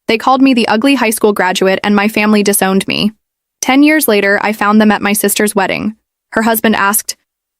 They called me the ugly high school graduate, and my family disowned me. 10 years later, I found them at my sister's wedding. Her husband asked,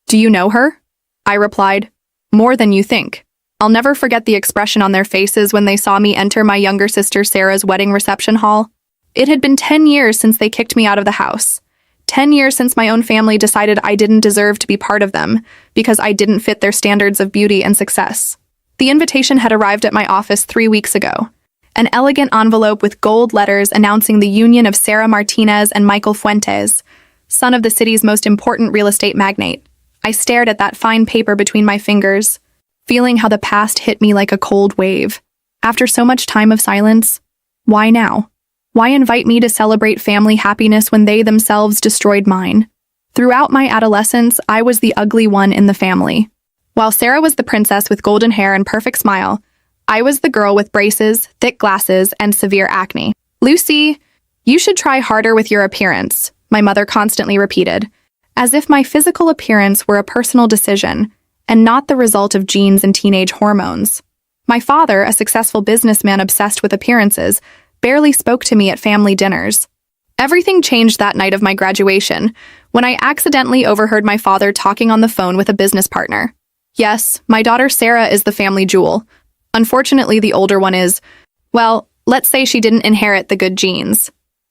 "Do you know her?" I replied, "More than you think." I'll never forget the expression on their faces when they saw me enter my younger sister Sarah's wedding reception hall. It had been 10 years since they kicked me out of the house. 10 years since my own family decided I didn't deserve to be part of them because I didn't fit their standards of beauty and success. The invitation had arrived at my office 3 weeks ago. An elegant envelope with gold letters announcing the union of Sarah Martinez and Michael Fuentes, son of the city's most important real estate magnate. I stared at that fine paper between my fingers, feeling how the past hit me like a cold wave. After so much time of silence, why now? Why invite me to celebrate family happiness when they themselves destroyed mine? Throughout my adolescence, I was the ugly one in the family. While Sarah was the princess with golden hair and perfect smile, I was the girl with braces, thick glasses, and severe acne. "Lucy, you should try harder with your appearance," my mother constantly repeated, as if my physical appearance were a personal decision and not the result of genes and teenage hormones. My father, a successful businessman obsessed with appearances, barely spoke to me at family dinners. Everything changed that night of my graduation, when I accidentally overheard my father talking on the phone with a business partner. Yes, my daughter Sarah is the family jewel. Unfortunately, the older one is, well, let's say she didn't inherit the good genes.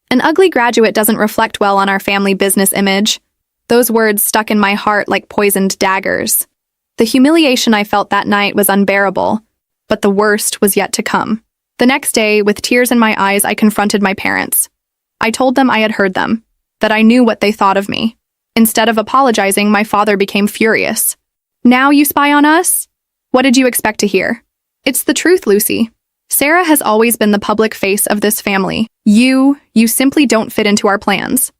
An ugly graduate doesn't reflect well on our family business image. Those words stuck in my heart like poisoned daggers. The humiliation I felt that night was unbearable, but the worst was yet to come. The next day, with tears in my eyes, I confronted my parents. I told them I had heard them, that I knew what they thought of me. Instead of apologizing, my father became furious. "Now you spy on us? What did you expect to hear?" "It's the truth, Lucy. Sarah has always been the public face of this family. You simply don't fit into our plans."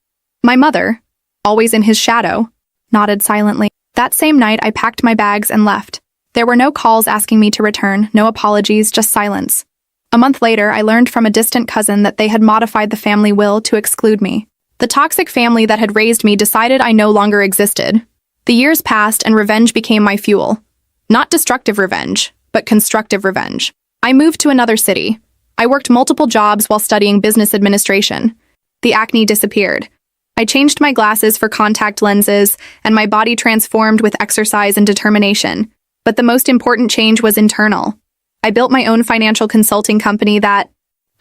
My mother, always in his shadow, nodded silently. That same night, I packed my bags and left. There were no calls asking me to return, no apologies, just silence. A month later, I learned from a distant cousin that they had modified the family will to exclude me. The toxic family that had raised me decided I no longer existed. The years passed and revenge became my fuel. Not destructive revenge, but constructive revenge. I moved to another city. I worked multiple jobs while studying business administration. The acne disappeared. I changed my glasses for contact lenses, and my body transformed with exercise and determination. But the most important change was internal. I built my own financial consulting company that,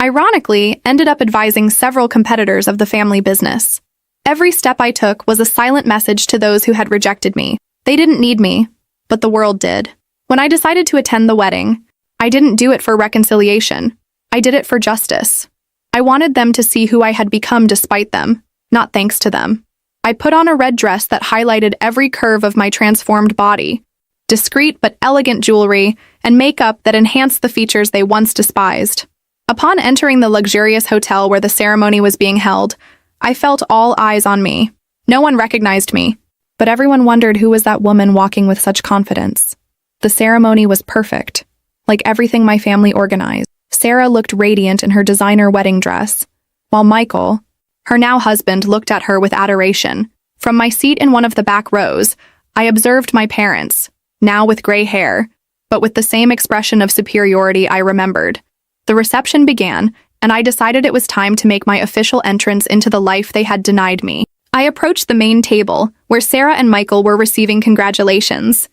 ironically, ended up advising several competitors of the family business. Every step I took was a silent message to those who had rejected me. They didn't need me, but the world did. When I decided to attend the wedding, I didn't do it for reconciliation. I did it for justice. I wanted them to see who I had become despite them, not thanks to them. I put on a red dress that highlighted every curve of my transformed body, discreet but elegant jewelry, and makeup that enhanced the features they once despised. Upon entering the luxurious hotel where the ceremony was being held, I felt all eyes on me. No one recognized me, but everyone wondered who was that woman walking with such confidence. The ceremony was perfect, like everything my family organized. Sarah looked radiant in her designer wedding dress, while Michael, her now husband, looked at her with adoration. From my seat in one of the back rows, I observed my parents, now with gray hair, but with the same expression of superiority I remembered. The reception began, and I decided it was time to make my official entrance into the life they had denied me. I approached the main table, where Sarah and Michael were receiving congratulations.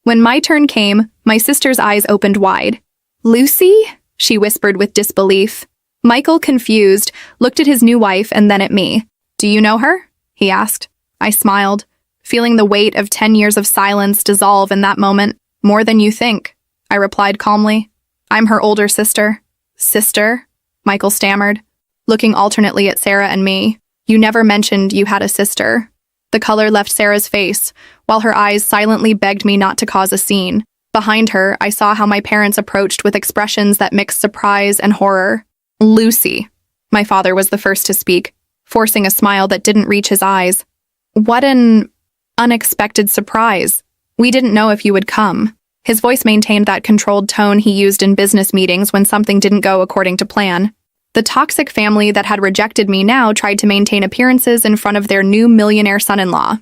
When my turn came, my sister's eyes opened wide. "Lucy?" she whispered with disbelief. Michael, confused, looked at his new wife and then at me. "Do you know her?" he asked. I smiled, feeling the weight of 10 years of silence dissolve in that moment. "More than you think," I replied calmly. "I'm her older sister." "Sister?" Michael stammered, looking alternately at Sarah and me. "You never mentioned you had a sister." The color left Sarah's face, while her eyes silently begged me not to cause a scene. Behind her, I saw how my parents approached with expressions that mixed surprise and horror. "Lucy," my father was the first to speak, forcing a smile that didn't reach his eyes. "What an unexpected surprise. We didn't know if you would come." His voice maintained that controlled tone he used in business meetings when something didn't go according to plan. The toxic family that had rejected me now tried to maintain appearances in front of their new millionaire son-in-law.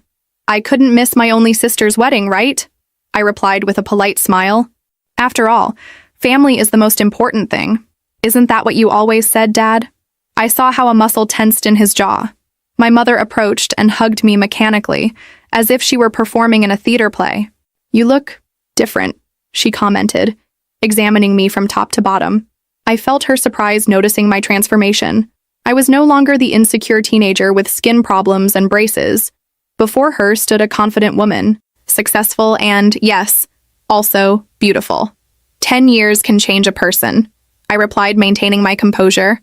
"I couldn't miss my only sister's wedding, right?" I replied with a polite smile. "After all, family is the most important thing." Isn't that what you always said, Dad? I saw how a muscle tensed in his jaw. My mother approached and hugged me mechanically, as if she were performing in a theater play. You look different, she commented, examining me from top to bottom. I felt her surprise noticing my transformation. I was no longer the insecure teenager with skin problems and braces. Before her stood a confident woman, successful and, yes, also beautiful. 10 years can change a person, I replied, maintaining my composure,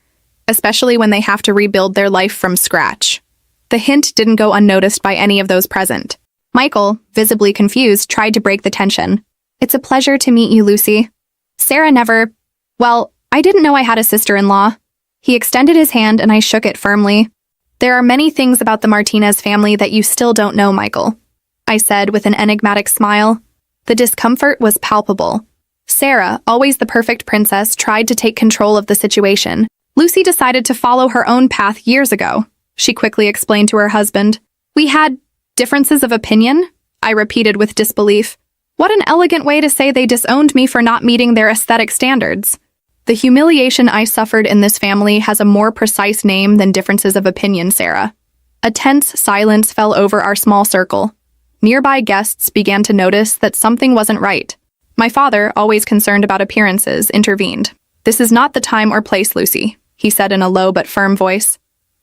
especially when they have to rebuild their life from scratch. The hint didn't go unnoticed by any of those present. Michael, visibly confused, tried to break the tension. It's a pleasure to meet you, Lucy. Sarah never... Well, I didn't know I had a sister-in-law. He extended his hand and I shook it firmly. There are many things about the Martinez family that you still don't know, Michael, I said with an enigmatic smile. The discomfort was palpable. Sarah, always the perfect princess, tried to take control of the situation. Lucy decided to follow her own path years ago, she quickly explained to her husband. We had differences of opinion, I repeated with disbelief. What an elegant way to say they disowned me for not meeting their aesthetic standards. The humiliation I suffered in this family has a more precise name than differences of opinion, Sarah. A tense silence fell over our small circle. Nearby guests began to notice that something wasn't right. My father, always concerned about appearances, intervened. This is not the time or place, Lucy, he said in a low but firm voice.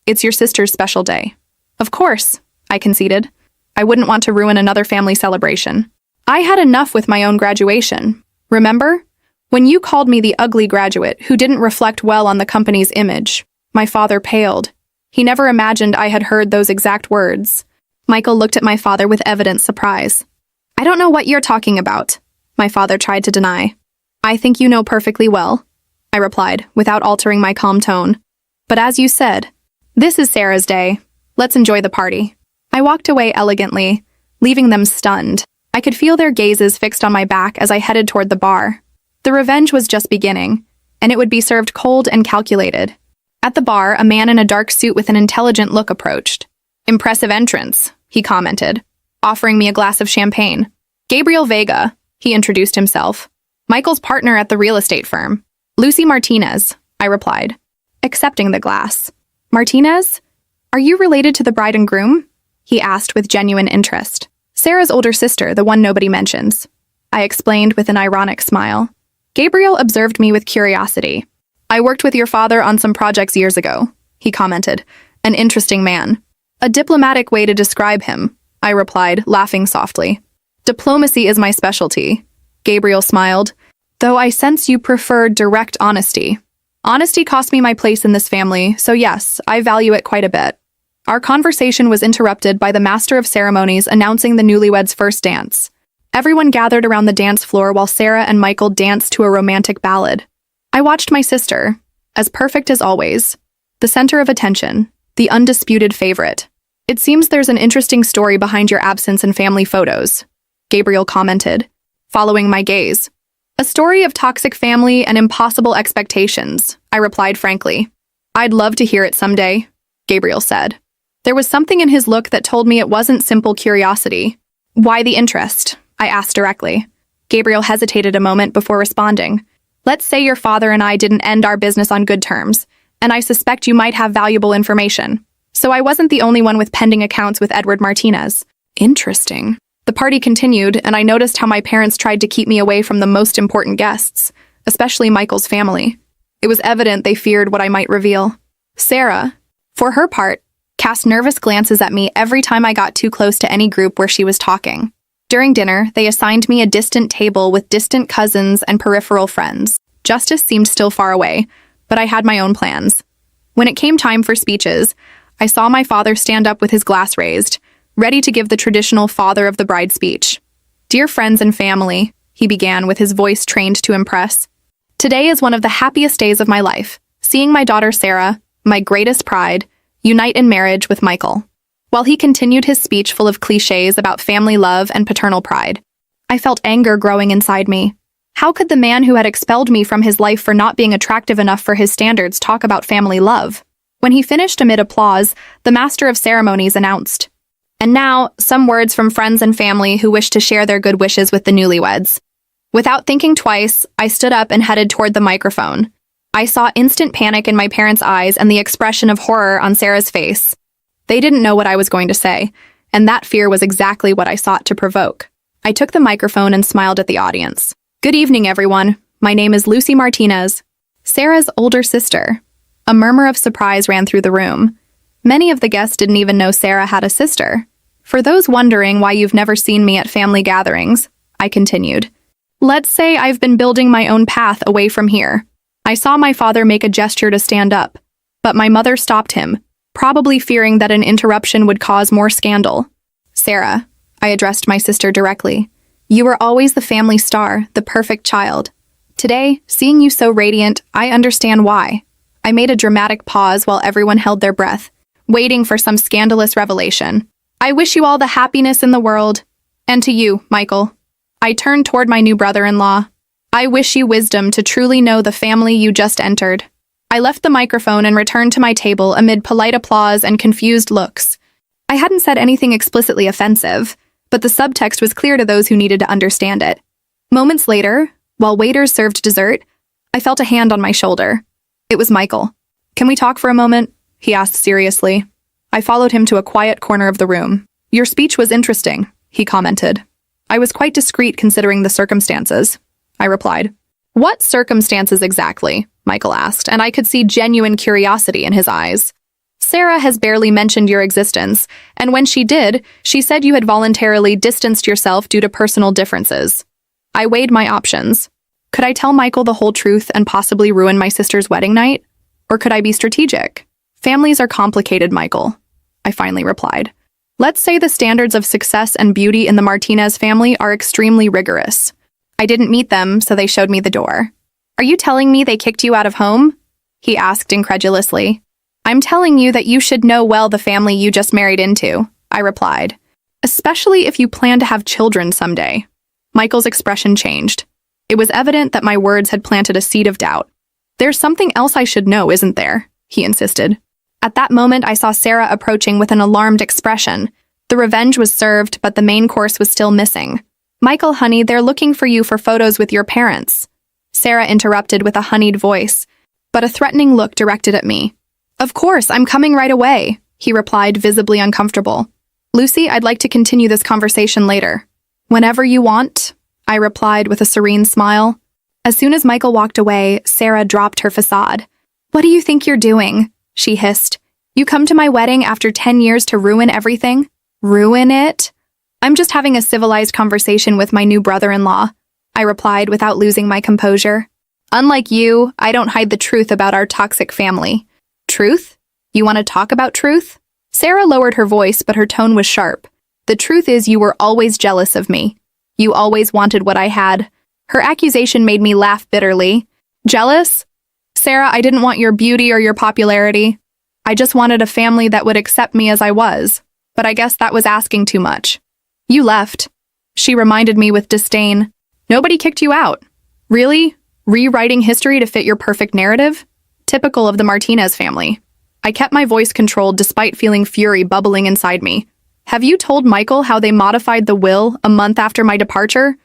It's your sister's special day. Of course, I conceded. I wouldn't want to ruin another family celebration. I had enough with my own graduation. Remember? When you called me the ugly graduate who didn't reflect well on the company's image, my father paled. He never imagined I had heard those exact words. Michael looked at my father with evident surprise. I don't know what you're talking about, my father tried to deny. I think you know perfectly well, I replied, without altering my calm tone. But as you said, this is Sarah's day. Let's enjoy the party. I walked away elegantly, leaving them stunned. I could feel their gazes fixed on my back as I headed toward the bar. The revenge was just beginning, and it would be served cold and calculated. At the bar, a man in a dark suit with an intelligent look approached. Impressive entrance, he commented, offering me a glass of champagne. Gabriel Vega, he introduced himself. Michael's partner at the real estate firm. Lucy Martinez, I replied, accepting the glass. Martinez? Are you related to the bride and groom? He asked with genuine interest. Sarah's older sister, the one nobody mentions, I explained with an ironic smile. Gabriel observed me with curiosity. I worked with your father on some projects years ago, he commented. An interesting man. A diplomatic way to describe him, I replied, laughing softly. Diplomacy is my specialty, Gabriel smiled, though I sense you prefer direct honesty. Honesty cost me my place in this family, so yes, I value it quite a bit. Our conversation was interrupted by the master of ceremonies announcing the newlyweds' first dance. Everyone gathered around the dance floor while Sarah and Michael danced to a romantic ballad. I watched my sister, as perfect as always, the center of attention, the undisputed favorite. It seems there's an interesting story behind your absence in family photos, Gabriel commented, following my gaze. A story of toxic family and impossible expectations, I replied frankly. I'd love to hear it someday, Gabriel said. There was something in his look that told me it wasn't simple curiosity. Why the interest? I asked directly. Gabriel hesitated a moment before responding. Let's say your father and I didn't end our business on good terms, and I suspect you might have valuable information. So I wasn't the only one with pending accounts with Edward Martinez. Interesting. The party continued, and I noticed how my parents tried to keep me away from the most important guests, especially Michael's family. It was evident they feared what I might reveal. Sarah, for her part, cast nervous glances at me every time I got too close to any group where she was talking. During dinner, they assigned me a distant table with distant cousins and peripheral friends. Justice seemed still far away, but I had my own plans. When it came time for speeches, I saw my father stand up with his glass raised, ready to give the traditional father of the bride speech. Dear friends and family, he began with his voice trained to impress. Today is one of the happiest days of my life, seeing my daughter Sarah, my greatest pride, unite in marriage with Michael. While he continued his speech full of cliches about family love and paternal pride, I felt anger growing inside me. How could the man who had expelled me from his life for not being attractive enough for his standards talk about family love? When he finished amid applause, the master of ceremonies announced, "And now, some words from friends and family who wish to share their good wishes with the newlyweds." Without thinking twice, I stood up and headed toward the microphone. I saw instant panic in my parents' eyes and the expression of horror on Sarah's face. They didn't know what I was going to say, and that fear was exactly what I sought to provoke. I took the microphone and smiled at the audience. Good evening, everyone. My name is Lucy Martinez, Sarah's older sister. A murmur of surprise ran through the room. Many of the guests didn't even know Sarah had a sister. For those wondering why you've never seen me at family gatherings, I continued. Let's say I've been building my own path away from here. I saw my father make a gesture to stand up, but my mother stopped him, probably fearing that an interruption would cause more scandal. Sarah, I addressed my sister directly. You were always the family star, the perfect child. Today, seeing you so radiant, I understand why. I made a dramatic pause while everyone held their breath, waiting for some scandalous revelation. I wish you all the happiness in the world. And to you, Michael. I turned toward my new brother-in-law. I wish you wisdom to truly know the family you just entered. I left the microphone and returned to my table amid polite applause and confused looks. I hadn't said anything explicitly offensive, but the subtext was clear to those who needed to understand it. Moments later, while waiters served dessert, I felt a hand on my shoulder. It was Michael. Can we talk for a moment? He asked seriously. I followed him to a quiet corner of the room. Your speech was interesting, he commented. I was quite discreet considering the circumstances, I replied. What circumstances exactly? Michael asked, and I could see genuine curiosity in his eyes. Sarah has barely mentioned your existence, and when she did, she said you had voluntarily distanced yourself due to personal differences. I weighed my options. Could I tell Michael the whole truth and possibly ruin my sister's wedding night? Or could I be strategic? Families are complicated, Michael, I finally replied. Let's say the standards of success and beauty in the Martinez family are extremely rigorous. I didn't meet them, so they showed me the door. Are you telling me they kicked you out of home? He asked incredulously. I'm telling you that you should know well the family you just married into, I replied. Especially if you plan to have children someday. Michael's expression changed. It was evident that my words had planted a seed of doubt. There's something else I should know, isn't there? He insisted. At that moment, I saw Sarah approaching with an alarmed expression. The revenge was served, but the main course was still missing. Michael, honey, they're looking for you for photos with your parents. Sarah interrupted with a honeyed voice, but a threatening look directed at me. Of course, I'm coming right away, he replied, visibly uncomfortable. Lucy, I'd like to continue this conversation later. Whenever you want, I replied with a serene smile. As soon as Michael walked away, Sarah dropped her facade. What do you think you're doing? She hissed. You come to my wedding after 10 years to ruin everything? Ruin it? I'm just having a civilized conversation with my new brother-in-law, I replied without losing my composure. Unlike you, I don't hide the truth about our toxic family. Truth? You want to talk about truth? Sarah lowered her voice, but her tone was sharp. The truth is you were always jealous of me. You always wanted what I had. Her accusation made me laugh bitterly. Jealous? Sarah, I didn't want your beauty or your popularity. I just wanted a family that would accept me as I was. But I guess that was asking too much. You left. She reminded me with disdain. Nobody kicked you out. Really? Rewriting history to fit your perfect narrative? Typical of the Martinez family. I kept my voice controlled despite feeling fury bubbling inside me. Have you told Michael how they modified the will a month after my departure?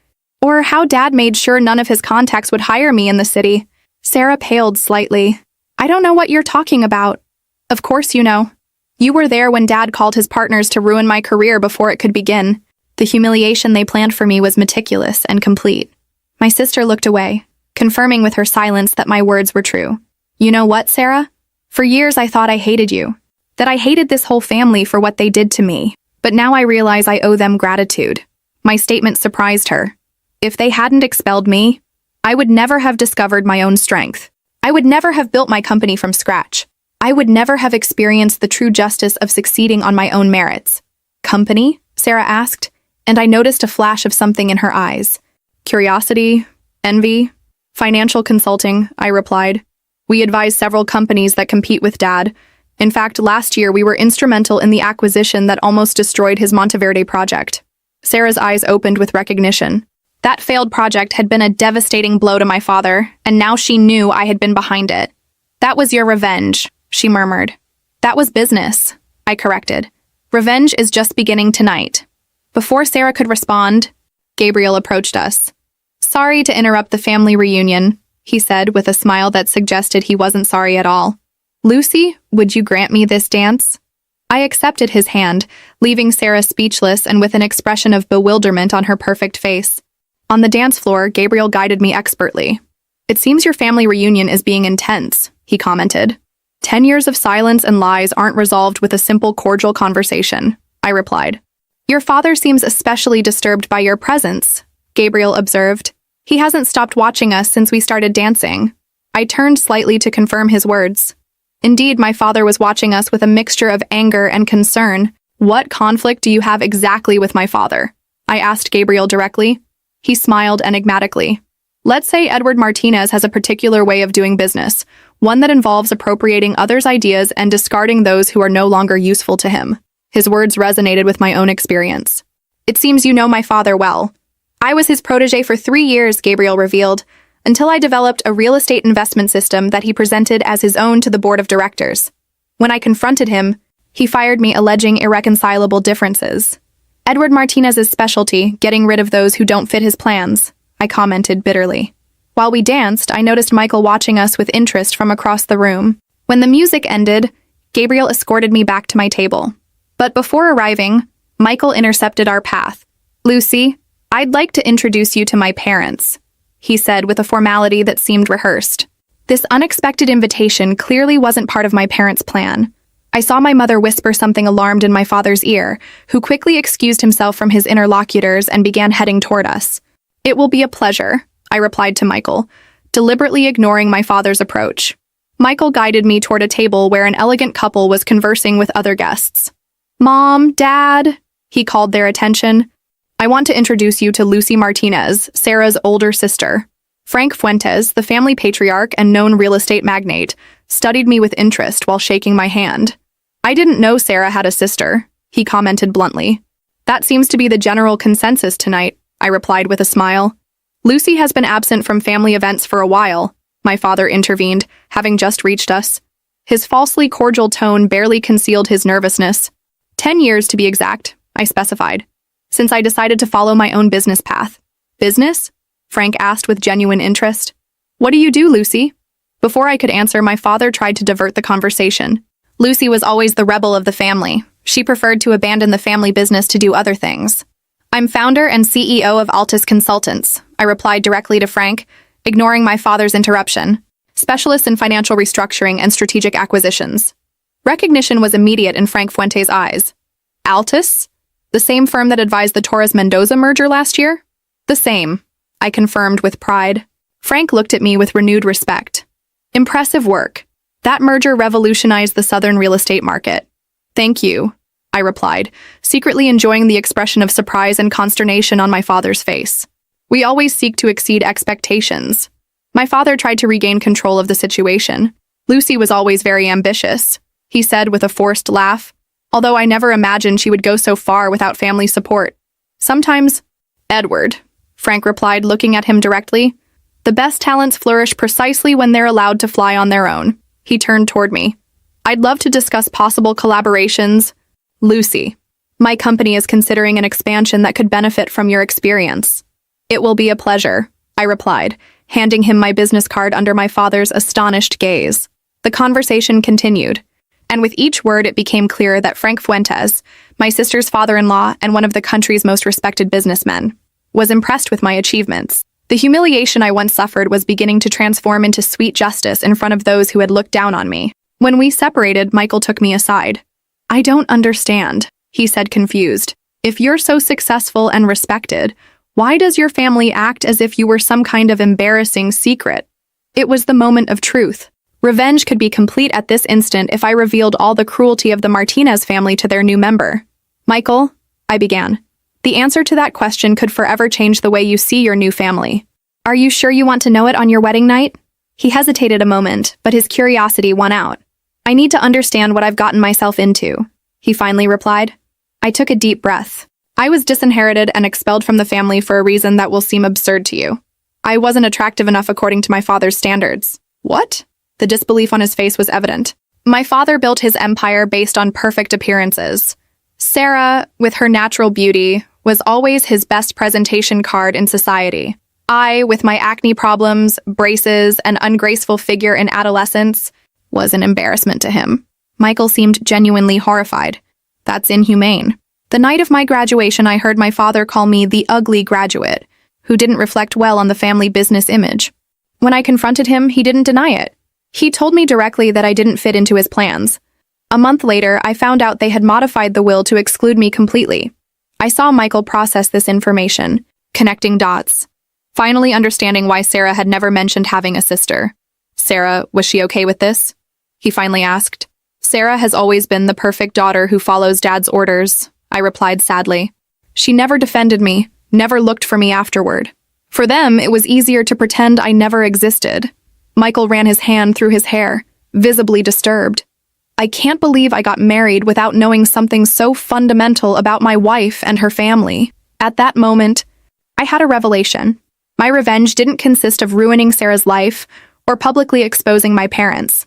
Or how Dad made sure none of his contacts would hire me in the city? Sarah paled slightly. I don't know what you're talking about. Of course you know. You were there when Dad called his partners to ruin my career before it could begin. The humiliation they planned for me was meticulous and complete. My sister looked away, confirming with her silence that my words were true. You know what, Sarah? For years I thought I hated you. That I hated this whole family for what they did to me. But now I realize I owe them gratitude. My statement surprised her. If they hadn't expelled me, I would never have discovered my own strength. I would never have built my company from scratch. I would never have experienced the true justice of succeeding on my own merits. Company? Sarah asked, and I noticed a flash of something in her eyes. Curiosity? Envy? Financial consulting, I replied. We advise several companies that compete with Dad. In fact, last year we were instrumental in the acquisition that almost destroyed his Monteverde project. Sarah's eyes opened with recognition. That failed project had been a devastating blow to my father, and now she knew I had been behind it. That was your revenge, she murmured. That was business, I corrected. Revenge is just beginning tonight. Before Sarah could respond, Gabriel approached us. Sorry to interrupt the family reunion, he said with a smile that suggested he wasn't sorry at all. Lucy, would you grant me this dance? I accepted his hand, leaving Sarah speechless and with an expression of bewilderment on her perfect face. On the dance floor, Gabriel guided me expertly. It seems your family reunion is being intense, he commented. 10 years of silence and lies aren't resolved with a simple cordial conversation, I replied. Your father seems especially disturbed by your presence, Gabriel observed. He hasn't stopped watching us since we started dancing. I turned slightly to confirm his words. Indeed, my father was watching us with a mixture of anger and concern. What conflict do you have exactly with my father? I asked Gabriel directly. He smiled enigmatically. Let's say Edward Martinez has a particular way of doing business, one that involves appropriating others' ideas and discarding those who are no longer useful to him. His words resonated with my own experience. It seems you know my father well. I was his protege for 3 years, Gabriel revealed, until I developed a real estate investment system that he presented as his own to the board of directors. When I confronted him, he fired me alleging irreconcilable differences. Edward Martinez's specialty, getting rid of those who don't fit his plans, I commented bitterly. While we danced, I noticed Michael watching us with interest from across the room. When the music ended, Gabriel escorted me back to my table. But before arriving, Michael intercepted our path. Lucy, I'd like to introduce you to my parents, he said with a formality that seemed rehearsed. This unexpected invitation clearly wasn't part of my parents' plan. I saw my mother whisper something alarmed in my father's ear, who quickly excused himself from his interlocutors and began heading toward us. It will be a pleasure, I replied to Michael, deliberately ignoring my father's approach. Michael guided me toward a table where an elegant couple was conversing with other guests. Mom, Dad, he called their attention. I want to introduce you to Lucy Martinez, Sarah's older sister. Frank Fuentes, the family patriarch and known real estate magnate, studied me with interest while shaking my hand. I didn't know Sarah had a sister, he commented bluntly. That seems to be the general consensus tonight, I replied with a smile. Lucy has been absent from family events for a while, my father intervened, having just reached us. His falsely cordial tone barely concealed his nervousness. 10 years to be exact, I specified, since I decided to follow my own business path. Business? Frank asked with genuine interest. What do you do, Lucy? Before I could answer, my father tried to divert the conversation. Lucy was always the rebel of the family. She preferred to abandon the family business to do other things. I'm founder and CEO of Altus Consultants, I replied directly to Frank, ignoring my father's interruption. Specialists in financial restructuring and strategic acquisitions. Recognition was immediate in Frank Fuentes' eyes. Altus? The same firm that advised the Torres-Mendoza merger last year? The same, I confirmed with pride. Frank looked at me with renewed respect. Impressive work. That merger revolutionized the southern real estate market. Thank you, I replied, secretly enjoying the expression of surprise and consternation on my father's face. We always seek to exceed expectations. My father tried to regain control of the situation. Lucy was always very ambitious, he said with a forced laugh, although I never imagined she would go so far without family support. Sometimes, Edward, Frank replied, looking at him directly. The best talents flourish precisely when they're allowed to fly on their own. He turned toward me. I'd love to discuss possible collaborations. Lucy, my company is considering an expansion that could benefit from your experience. It will be a pleasure, I replied, handing him my business card under my father's astonished gaze. The conversation continued, and with each word it became clear that Frank Fuentes, my sister's father-in-law and one of the country's most respected businessmen, was impressed with my achievements. The humiliation I once suffered was beginning to transform into sweet justice in front of those who had looked down on me. When we separated, Michael took me aside. I don't understand, he said confused. If you're so successful and respected, why does your family act as if you were some kind of embarrassing secret? It was the moment of truth. Revenge could be complete at this instant if I revealed all the cruelty of the Martinez family to their new member. Michael, I began. The answer to that question could forever change the way you see your new family. Are you sure you want to know it on your wedding night? He hesitated a moment, but his curiosity won out. I need to understand what I've gotten myself into, he finally replied. I took a deep breath. I was disinherited and expelled from the family for a reason that will seem absurd to you. I wasn't attractive enough according to my father's standards. What? The disbelief on his face was evident. My father built his empire based on perfect appearances. Sarah, with her natural beauty, was always his best presentation card in society. I, with my acne problems, braces, and ungraceful figure in adolescence, was an embarrassment to him. Michael seemed genuinely horrified. That's inhumane. The night of my graduation, I heard my father call me the ugly graduate, who didn't reflect well on the family business image. When I confronted him, he didn't deny it. He told me directly that I didn't fit into his plans. A month later, I found out they had modified the will to exclude me completely. I saw Michael process this information, connecting dots, finally understanding why Sarah had never mentioned having a sister. Sarah, was she okay with this? He finally asked. Sarah has always been the perfect daughter who follows Dad's orders, I replied sadly. She never defended me, never looked for me afterward. For them, it was easier to pretend I never existed. Michael ran his hand through his hair, visibly disturbed. I can't believe I got married without knowing something so fundamental about my wife and her family. At that moment, I had a revelation. My revenge didn't consist of ruining Sarah's life or publicly exposing my parents.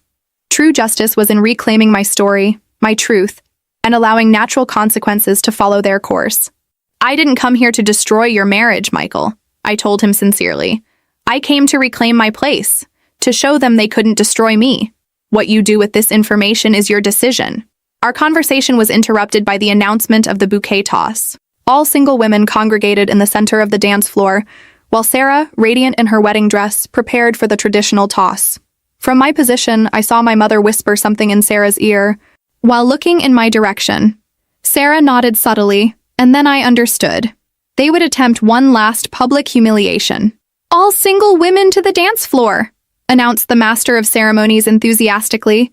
True justice was in reclaiming my story, my truth, and allowing natural consequences to follow their course. I didn't come here to destroy your marriage, Michael, I told him sincerely. I came to reclaim my place, to show them they couldn't destroy me. What you do with this information is your decision. Our conversation was interrupted by the announcement of the bouquet toss. All single women congregated in the center of the dance floor, while Sarah, radiant in her wedding dress, prepared for the traditional toss. From my position, I saw my mother whisper something in Sarah's ear, while looking in my direction. Sarah nodded subtly, and then I understood. They would attempt one last public humiliation. All single women to the dance floor, announced the master of ceremonies enthusiastically.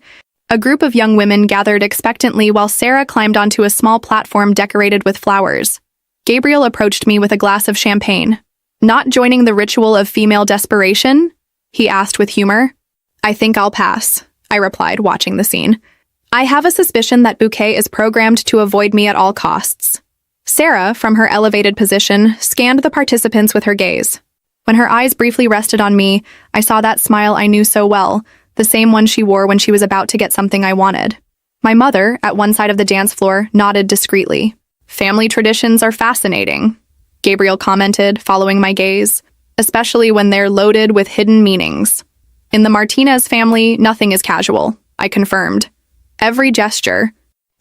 A group of young women gathered expectantly while Sarah climbed onto a small platform decorated with flowers. Gabriel approached me with a glass of champagne. Not joining the ritual of female desperation? He asked with humor. I think I'll pass, I replied, watching the scene. I have a suspicion that Bouquet is programmed to avoid me at all costs. Sarah, from her elevated position, scanned the participants with her gaze. When her eyes briefly rested on me, I saw that smile I knew so well, the same one she wore when she was about to get something I wanted. My mother, at one side of the dance floor, nodded discreetly. Family traditions are fascinating, Gabriel commented, following my gaze, especially when they're loaded with hidden meanings. In the Martinez family, nothing is casual, I confirmed. Every gesture,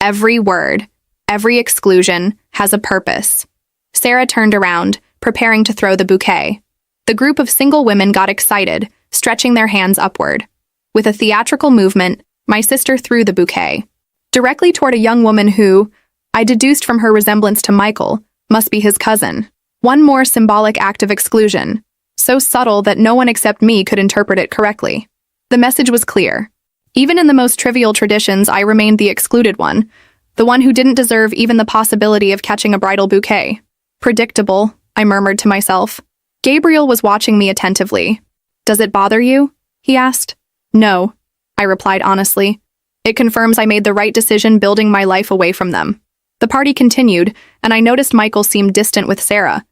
every word, every exclusion has a purpose. Sarah turned around, preparing to throw the bouquet. The group of single women got excited, stretching their hands upward. With a theatrical movement, my sister threw the bouquet directly toward a young woman who, I deduced from her resemblance to Michael, must be his cousin. One more symbolic act of exclusion, so subtle that no one except me could interpret it correctly. The message was clear. Even in the most trivial traditions, I remained the excluded one, the one who didn't deserve even the possibility of catching a bridal bouquet. Predictable, I murmured to myself. Gabriel was watching me attentively. Does it bother you? He asked. No, I replied honestly. It confirms I made the right decision building my life away from them. The party continued, and I noticed Michael seemed distant with Sarah,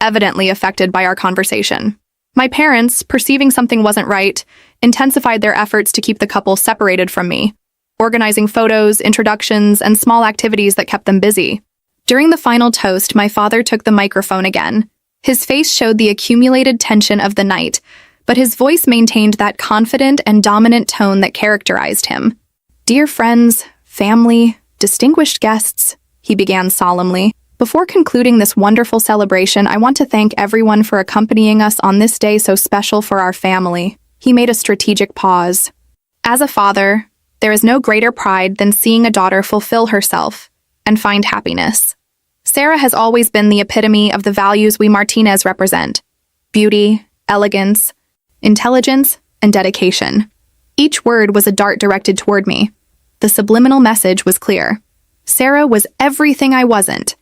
evidently affected by our conversation. My parents, perceiving something wasn't right, intensified their efforts to keep the couple separated from me, organizing photos, introductions, and small activities that kept them busy. During the final toast, my father took the microphone again. His face showed the accumulated tension of the night, but his voice maintained that confident and dominant tone that characterized him. Dear friends, family, distinguished guests, he began solemnly. Before concluding this wonderful celebration, I want to thank everyone for accompanying us on this day so special for our family. He made a strategic pause. As a father, there is no greater pride than seeing a daughter fulfill herself and find happiness. Sarah has always been the epitome of the values we Martinez represent: beauty, elegance, intelligence, and dedication. Each word was a dart directed toward me. The subliminal message was clear. Sarah was everything I wasn't,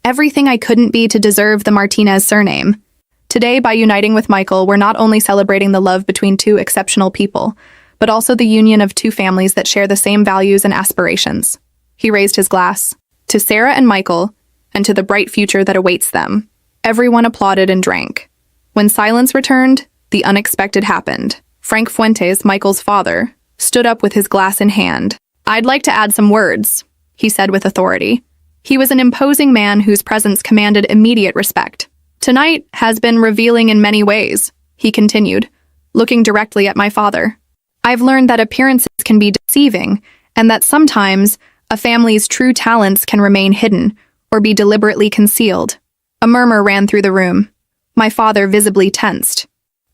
everything I couldn't be to deserve the Martinez surname. Today, by uniting with Michael, we're not only celebrating the love between two exceptional people, but also the union of two families that share the same values and aspirations. He raised his glass. To Sarah and Michael, and to the bright future that awaits them. Everyone applauded and drank. When silence returned, the unexpected happened. Frank Fuentes, Michael's father, stood up with his glass in hand. I'd like to add some words, he said with authority. He was an imposing man whose presence commanded immediate respect. Tonight has been revealing in many ways, he continued, looking directly at my father. I've learned that appearances can be deceiving, and that sometimes a family's true talents can remain hidden or be deliberately concealed. A murmur ran through the room. My father visibly tensed.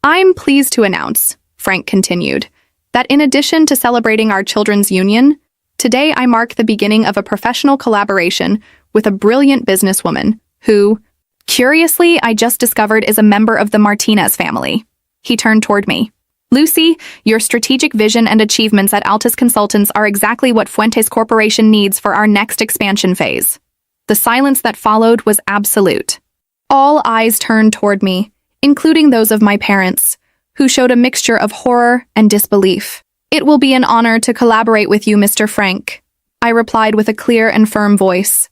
I'm pleased to announce, Frank continued, that in addition to celebrating our children's union, today I mark the beginning of a professional collaboration with a brilliant businesswoman who, curiously, I just discovered is a member of the Martinez family. He turned toward me. Lucy, your strategic vision and achievements at Altus Consultants are exactly what Fuentes Corporation needs for our next expansion phase. The silence that followed was absolute. All eyes turned toward me, including those of my parents, who showed a mixture of horror and disbelief. It will be an honor to collaborate with you, Mr. Frank, I replied with a clear and firm voice.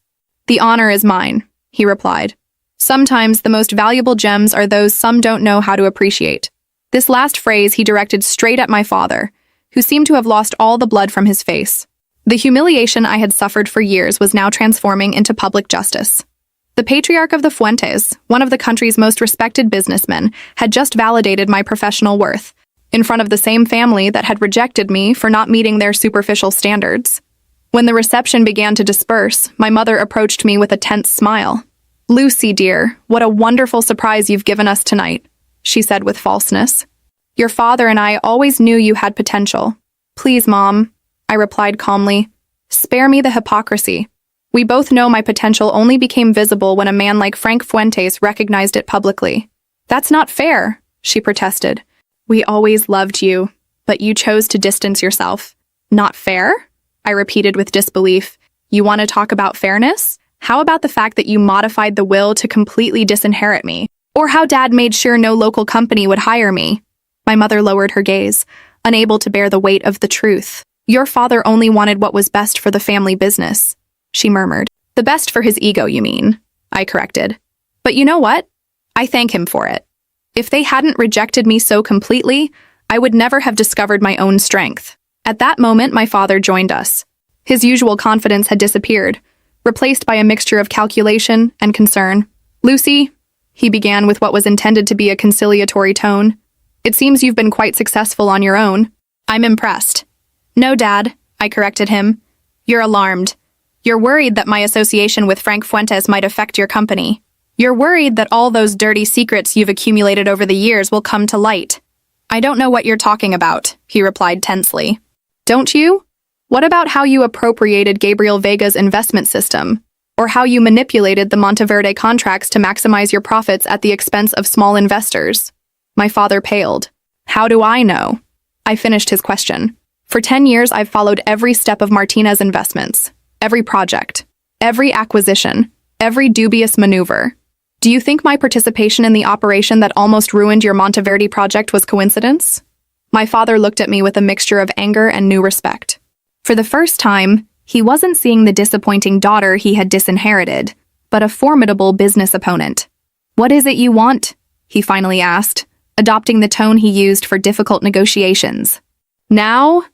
The honor is mine, he replied. Sometimes the most valuable gems are those some don't know how to appreciate. This last phrase he directed straight at my father, who seemed to have lost all the blood from his face. The humiliation I had suffered for years was now transforming into public justice. The patriarch of the Fuentes, one of the country's most respected businessmen, had just validated my professional worth, in front of the same family that had rejected me for not meeting their superficial standards. When the reception began to disperse, my mother approached me with a tense smile. Lucy, dear, what a wonderful surprise you've given us tonight, she said with falseness. Your father and I always knew you had potential. Please, Mom, I replied calmly. Spare me the hypocrisy. We both know my potential only became visible when a man like Frank Fuentes recognized it publicly. That's not fair, she protested. We always loved you, but you chose to distance yourself. Not fair? I repeated with disbelief. You want to talk about fairness? How about the fact that you modified the will to completely disinherit me? Or how Dad made sure no local company would hire me? My mother lowered her gaze, unable to bear the weight of the truth. Your father only wanted what was best for the family business, she murmured. The best for his ego, you mean? I corrected. But you know what? I thank him for it. If they hadn't rejected me so completely, I would never have discovered my own strength. At that moment, my father joined us. His usual confidence had disappeared, replaced by a mixture of calculation and concern. Lucy, he began with what was intended to be a conciliatory tone. It seems you've been quite successful on your own. I'm impressed. No, Dad, I corrected him. You're alarmed. You're worried that my association with Frank Fuentes might affect your company. You're worried that all those dirty secrets you've accumulated over the years will come to light. I don't know what you're talking about, he replied tensely. Don't you? What about how you appropriated Gabriel Vega's investment system? Or how you manipulated the Monteverde contracts to maximize your profits at the expense of small investors? My father paled. How do I know? I finished his question. For 10 years, I've followed every step of Martinez investments, every project, every acquisition, every dubious maneuver. Do you think my participation in the operation that almost ruined your Monteverde project was coincidence? My father looked at me with a mixture of anger and new respect. For the first time, he wasn't seeing the disappointing daughter he had disinherited, but a formidable business opponent. What is it you want? He finally asked, adopting the tone he used for difficult negotiations. Now?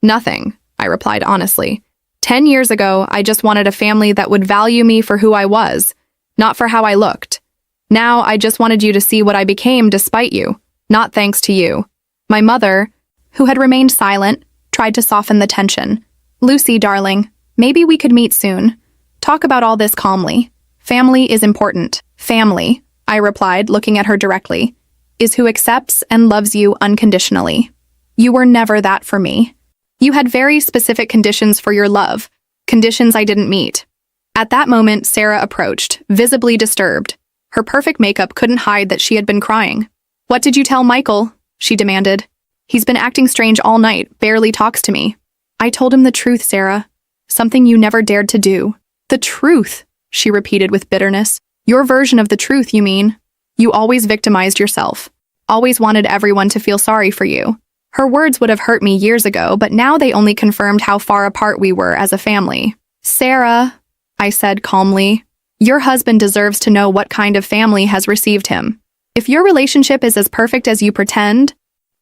Nothing, I replied honestly. 10 years ago, I just wanted a family that would value me for who I was, not for how I looked. Now, I just wanted you to see what I became despite you, not thanks to you. My mother, who had remained silent, tried to soften the tension. Lucy, darling, maybe we could meet soon. Talk about all this calmly. Family is important. Family, I replied, looking at her directly, is who accepts and loves you unconditionally. You were never that for me. You had very specific conditions for your love, conditions I didn't meet. At that moment, Sarah approached, visibly disturbed. Her perfect makeup couldn't hide that she had been crying. What did you tell Michael? She demanded. He's been acting strange all night, barely talks to me. I told him the truth, Sarah. Something you never dared to do. The truth, she repeated with bitterness. Your version of the truth, you mean? You always victimized yourself. Always wanted everyone to feel sorry for you. Her words would have hurt me years ago, but now they only confirmed how far apart we were as a family. Sarah, I said calmly, your husband deserves to know what kind of family has received him. If your relationship is as perfect as you pretend,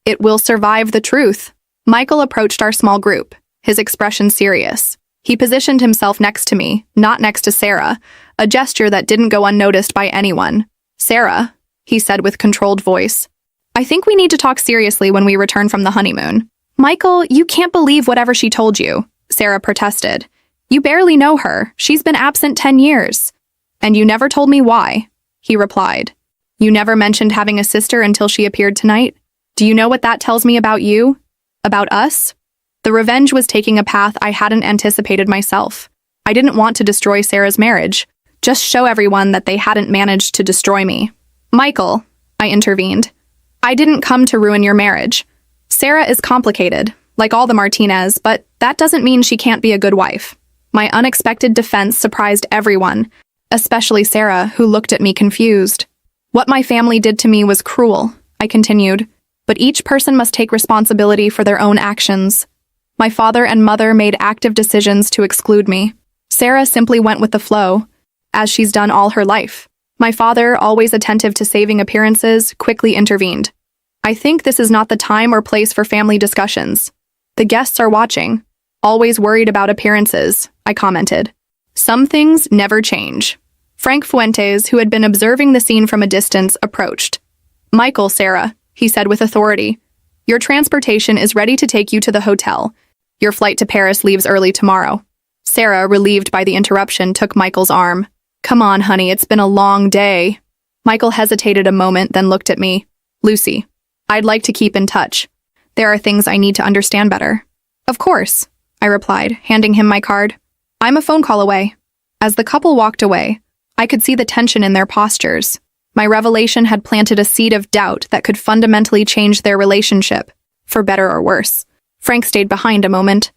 it will survive the truth. Michael approached our small group, his expression serious. He positioned himself next to me, not next to Sarah, a gesture that didn't go unnoticed by anyone. Sarah, he said with controlled voice, I think we need to talk seriously when we return from the honeymoon. Michael, you can't believe whatever she told you, Sarah protested. You barely know her. She's been absent 10 years. And you never told me why, he replied. You never mentioned having a sister until she appeared tonight? Do you know what that tells me about you? About us? The revenge was taking a path I hadn't anticipated myself. I didn't want to destroy Sarah's marriage, just show everyone that they hadn't managed to destroy me. Michael, I intervened. I didn't come to ruin your marriage. Sarah is complicated, like all the Martinez, but that doesn't mean she can't be a good wife. My unexpected defense surprised everyone, especially Sarah, who looked at me confused. What my family did to me was cruel, I continued, but each person must take responsibility for their own actions. My father and mother made active decisions to exclude me. Sarah simply went with the flow, as she's done all her life. My father, always attentive to saving appearances, quickly intervened. I think this is not the time or place for family discussions. The guests are watching. Always worried about appearances, I commented. Some things never change. Frank Fuentes, who had been observing the scene from a distance, approached. Michael, Sarah, he said with authority. Your transportation is ready to take you to the hotel. Your flight to Paris leaves early tomorrow. Sarah, relieved by the interruption, took Michael's arm. Come on, honey, it's been a long day. Michael hesitated a moment, then looked at me. Lucy, I'd like to keep in touch. There are things I need to understand better. Of course, I replied, handing him my card. I'm a phone call away. As the couple walked away, I could see the tension in their postures. My revelation had planted a seed of doubt that could fundamentally change their relationship, for better or worse. Frank stayed behind a moment.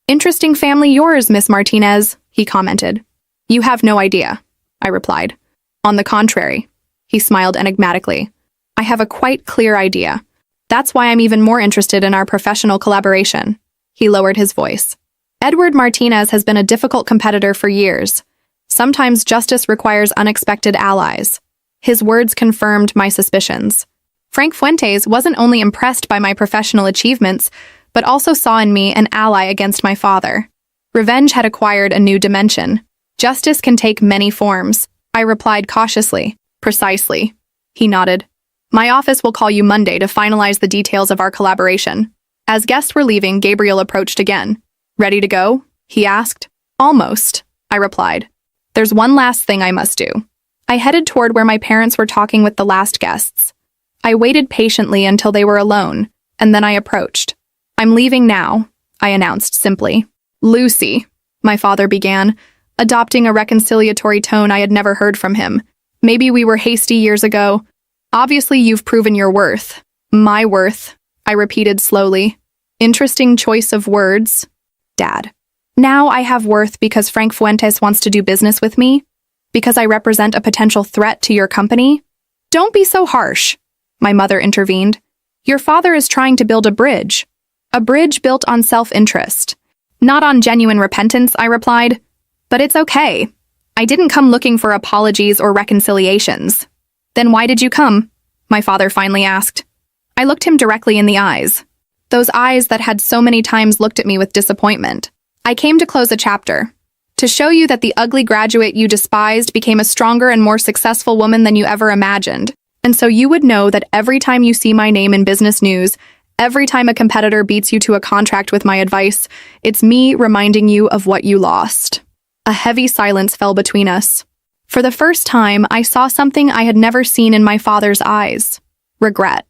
Interesting family yours, Miss Martinez, he commented. You have no idea, I replied. On the contrary, he smiled enigmatically. I have a quite clear idea. That's why I'm even more interested in our professional collaboration. He lowered his voice. Edward Martinez has been a difficult competitor for years. Sometimes justice requires unexpected allies. His words confirmed my suspicions. Frank Fuentes wasn't only impressed by my professional achievements, but also saw in me an ally against my father. Revenge had acquired a new dimension. Justice can take many forms, I replied cautiously. Precisely. He nodded. My office will call you Monday to finalize the details of our collaboration. As guests were leaving, Gabriel approached again. Ready to go? He asked. Almost, I replied. There's one last thing I must do. I headed toward where my parents were talking with the last guests. I waited patiently until they were alone, and then I approached. I'm leaving now, I announced simply. Lucy, my father began, adopting a reconciliatory tone I had never heard from him. Maybe we were hasty years ago. Obviously, you've proven your worth. My worth, I repeated slowly. Interesting choice of words. Dad. Now I have worth because Frank Fuentes wants to do business with me? Because I represent a potential threat to your company? Don't be so harsh, my mother intervened. Your father is trying to build a bridge built on self-interest. Not on genuine repentance, I replied. But it's okay. I didn't come looking for apologies or reconciliations. Then why did you come? My father finally asked. I looked him directly in the eyes. Those eyes that had so many times looked at me with disappointment. I came to close a chapter. To show you that the ugly graduate you despised became a stronger and more successful woman than you ever imagined. And so you would know that every time you see my name in business news, every time a competitor beats you to a contract with my advice, it's me reminding you of what you lost. A heavy silence fell between us. For the first time, I saw something I had never seen in my father's eyes. Regret.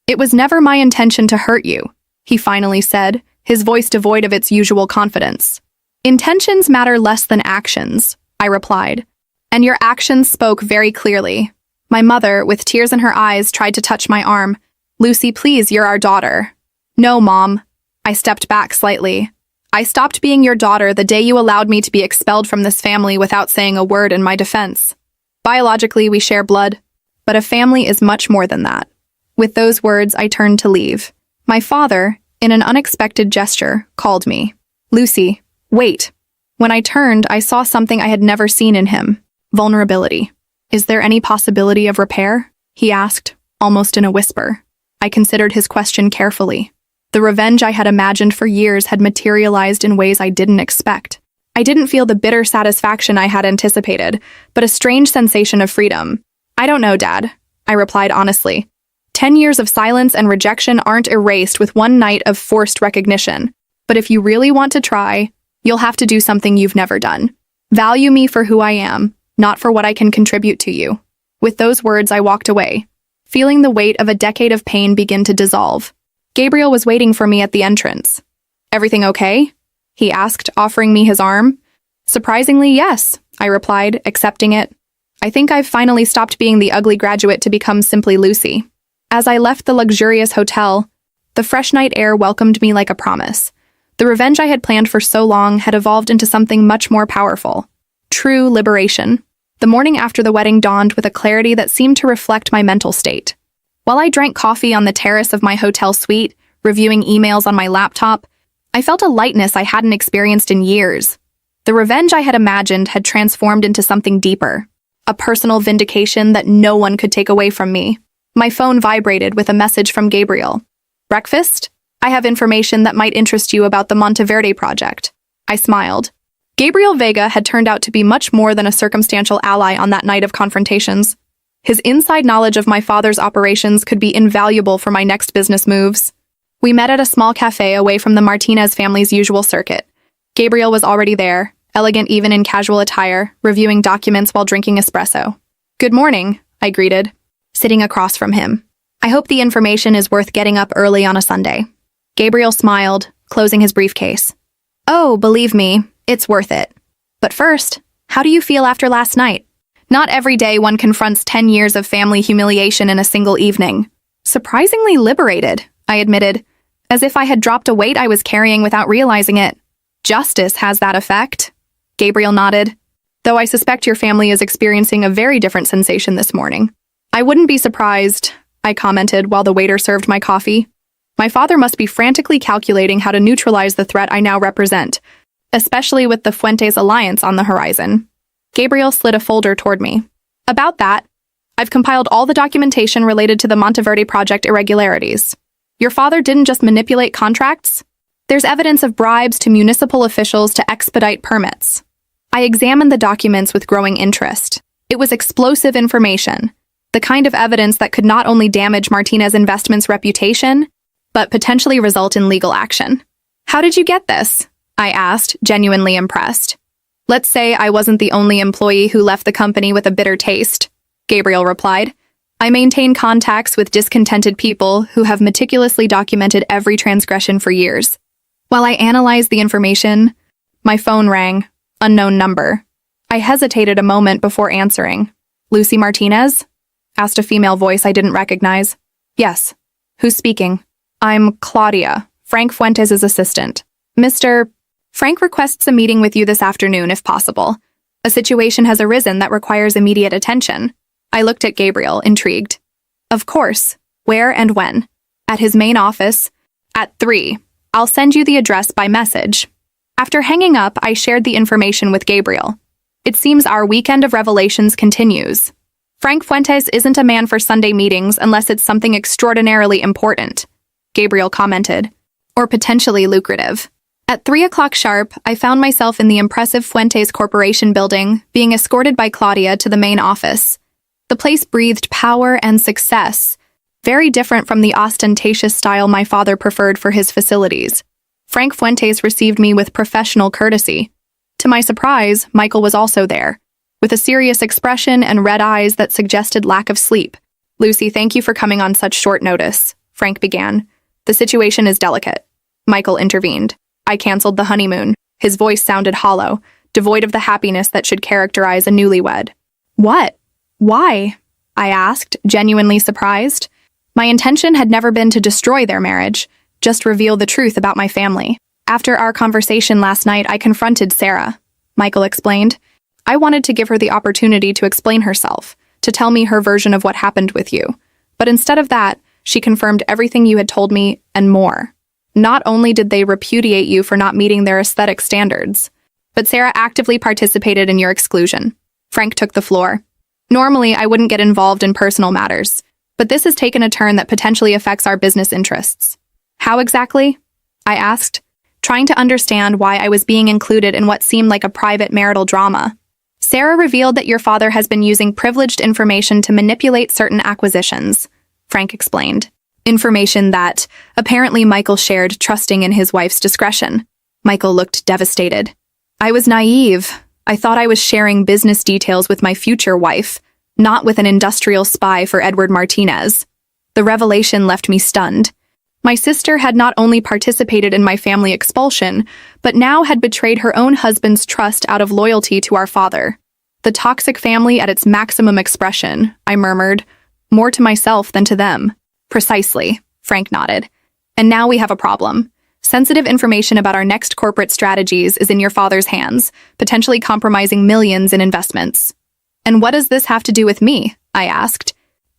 It was never my intention to hurt you, he finally said, his voice devoid of its usual confidence. Intentions matter less than actions, I replied. And your actions spoke very clearly. My mother, with tears in her eyes, tried to touch my arm. Lucy, please, you're our daughter. No, Mom. I stepped back slightly. I stopped being your daughter the day you allowed me to be expelled from this family without saying a word in my defense. Biologically, we share blood, but a family is much more than that. With those words, I turned to leave. My father, in an unexpected gesture, called me. Lucy, wait. When I turned, I saw something I had never seen in him. Vulnerability. Is there any possibility of repair? He asked, almost in a whisper. I considered his question carefully. The revenge I had imagined for years had materialized in ways I didn't expect. I didn't feel the bitter satisfaction I had anticipated, but a strange sensation of freedom. I don't know, Dad, I replied honestly. 10 years of silence and rejection aren't erased with one night of forced recognition. But if you really want to try, you'll have to do something you've never done. Value me for who I am, not for what I can contribute to you. With those words, I walked away, feeling the weight of a decade of pain begin to dissolve. Gabriel was waiting for me at the entrance. Everything okay? He asked, offering me his arm. Surprisingly, yes, I replied, accepting it. I think I've finally stopped being the ugly graduate to become simply Lucy. As I left the luxurious hotel, the fresh night air welcomed me like a promise. The revenge I had planned for so long had evolved into something much more powerful. True liberation. The morning after the wedding dawned with a clarity that seemed to reflect my mental state. While I drank coffee on the terrace of my hotel suite, reviewing emails on my laptop, I felt a lightness I hadn't experienced in years. The revenge I had imagined had transformed into something deeper, a personal vindication that no one could take away from me. My phone vibrated with a message from Gabriel. Breakfast? I have information that might interest you about the Monteverde project. I smiled. Gabriel Vega had turned out to be much more than a circumstantial ally on that night of confrontations. His inside knowledge of my father's operations could be invaluable for my next business moves. We met at a small cafe away from the Martinez family's usual circuit. Gabriel was already there, elegant even in casual attire, reviewing documents while drinking espresso. Good morning, I greeted, sitting across from him. I hope the information is worth getting up early on a Sunday. Gabriel smiled, closing his briefcase. Oh, believe me, it's worth it. But first, how do you feel after last night? Not every day one confronts 10 years of family humiliation in a single evening. Surprisingly liberated, I admitted, as if I had dropped a weight I was carrying without realizing it. Justice has that effect. Gabriel nodded. Though I suspect your family is experiencing a very different sensation this morning. I wouldn't be surprised, I commented while the waiter served my coffee. My father must be frantically calculating how to neutralize the threat I now represent, especially with the Fuentes alliance on the horizon. Gabriel slid a folder toward me. About that, I've compiled all the documentation related to the Monteverde project irregularities. Your father didn't just manipulate contracts. There's evidence of bribes to municipal officials to expedite permits. I examined the documents with growing interest. It was explosive information, the kind of evidence that could not only damage Martinez Investments' reputation, but potentially result in legal action. How did you get this? I asked, genuinely impressed. Let's say I wasn't the only employee who left the company with a bitter taste, Gabriel replied. I maintain contacts with discontented people who have meticulously documented every transgression for years. While I analyzed the information, my phone rang. Unknown number. I hesitated a moment before answering. Lucy Martinez? Asked a female voice I didn't recognize. Yes. Who's speaking? I'm Claudia, Frank Fuentes' assistant. Mr. Frank requests a meeting with you this afternoon, if possible. A situation has arisen that requires immediate attention. I looked at Gabriel, intrigued. Of course. Where and when? At his main office. At 3. I'll send you the address by message. After hanging up, I shared the information with Gabriel. It seems our weekend of revelations continues. Frank Fuentes isn't a man for Sunday meetings unless it's something extraordinarily important, Gabriel commented, or potentially lucrative. At 3 o'clock sharp, I found myself in the impressive Fuentes Corporation building, being escorted by Claudia to the main office. The place breathed power and success, very different from the ostentatious style my father preferred for his facilities. Frank Fuentes received me with professional courtesy. To my surprise, Michael was also there, with a serious expression and red eyes that suggested lack of sleep. Lucy, thank you for coming on such short notice, Frank began. The situation is delicate. Michael intervened. I canceled the honeymoon. His voice sounded hollow, devoid of the happiness that should characterize a newlywed. What? Why? I asked, genuinely surprised. My intention had never been to destroy their marriage, just reveal the truth about my family. After our conversation last night, I confronted Sarah, Michael explained. I wanted to give her the opportunity to explain herself, to tell me her version of what happened with you. But instead of that, she confirmed everything you had told me and more. Not only did they repudiate you for not meeting their aesthetic standards, but Sarah actively participated in your exclusion. Frank took the floor. Normally, I wouldn't get involved in personal matters, but this has taken a turn that potentially affects our business interests. How exactly? I asked, trying to understand why I was being included in what seemed like a private marital drama. Sarah revealed that your father has been using privileged information to manipulate certain acquisitions, Frank explained. Information that, apparently, Michael shared, trusting in his wife's discretion. Michael looked devastated. I was naive. I thought I was sharing business details with my future wife, not with an industrial spy for Edward Martinez. The revelation left me stunned. My sister had not only participated in my family expulsion, but now had betrayed her own husband's trust out of loyalty to our father. The toxic family at its maximum expression, I murmured, more to myself than to them. Precisely, Frank nodded. And now we have a problem. Sensitive information about our next corporate strategies is in your father's hands, potentially compromising millions in investments. And what does this have to do with me? I asked,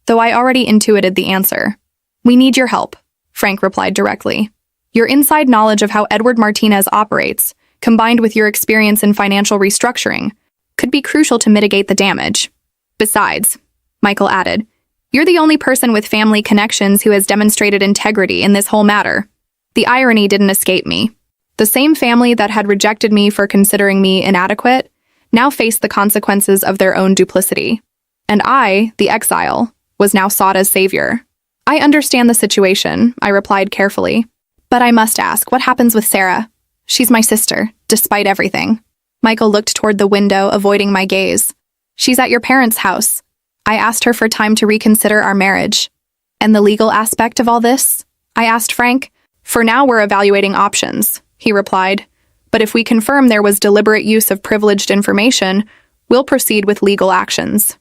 though I already intuited the answer. We need your help, Frank replied directly. Your inside knowledge of how Edward Martinez operates, combined with your experience in financial restructuring, could be crucial to mitigate the damage. Besides, Michael added, you're the only person with family connections who has demonstrated integrity in this whole matter. The irony didn't escape me. The same family that had rejected me for considering me inadequate now faced the consequences of their own duplicity. And I, the exile, was now sought as savior. I understand the situation, I replied carefully. But I must ask, what happens with Sarah? She's my sister, despite everything. Michael looked toward the window, avoiding my gaze. She's at your parents' house. I asked her for time to reconsider our marriage. And the legal aspect of all this? I asked Frank. For now, we're evaluating options, he replied. But if we confirm there was deliberate use of privileged information, we'll proceed with legal actions.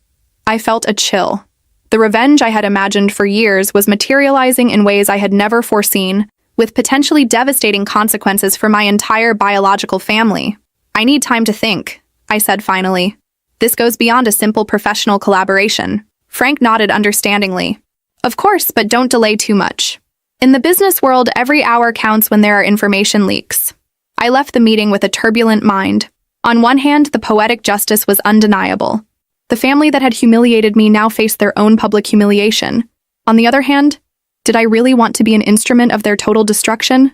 I felt a chill. The revenge I had imagined for years was materializing in ways I had never foreseen, with potentially devastating consequences for my entire biological family. I need time to think, I said finally. This goes beyond a simple professional collaboration. Frank nodded understandingly. Of course, but don't delay too much. In the business world, every hour counts when there are information leaks. I left the meeting with a turbulent mind. On one hand, the poetic justice was undeniable. The family that had humiliated me now faced their own public humiliation. On the other hand, did I really want to be an instrument of their total destruction?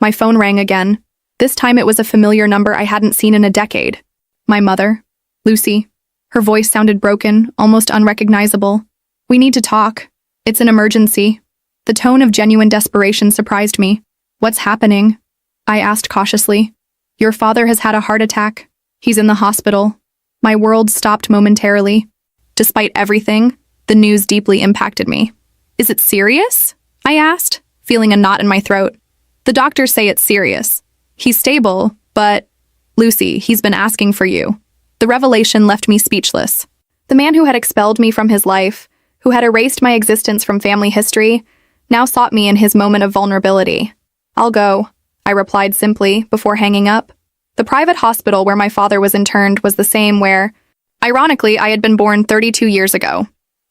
My phone rang again. This time it was a familiar number I hadn't seen in a decade. My mother, Lucy. Her voice sounded broken, almost unrecognizable. We need to talk. It's an emergency. The tone of genuine desperation surprised me. What's happening? I asked cautiously. Your father has had a heart attack. He's in the hospital. My world stopped momentarily. Despite everything, the news deeply impacted me. Is it serious? I asked, feeling a knot in my throat. The doctors say it's serious. He's stable, but... Lucy, he's been asking for you. The revelation left me speechless. The man who had expelled me from his life, who had erased my existence from family history, now sought me in his moment of vulnerability. I'll go, I replied simply, before hanging up. The private hospital where my father was interned was the same where, ironically, I had been born 32 years ago.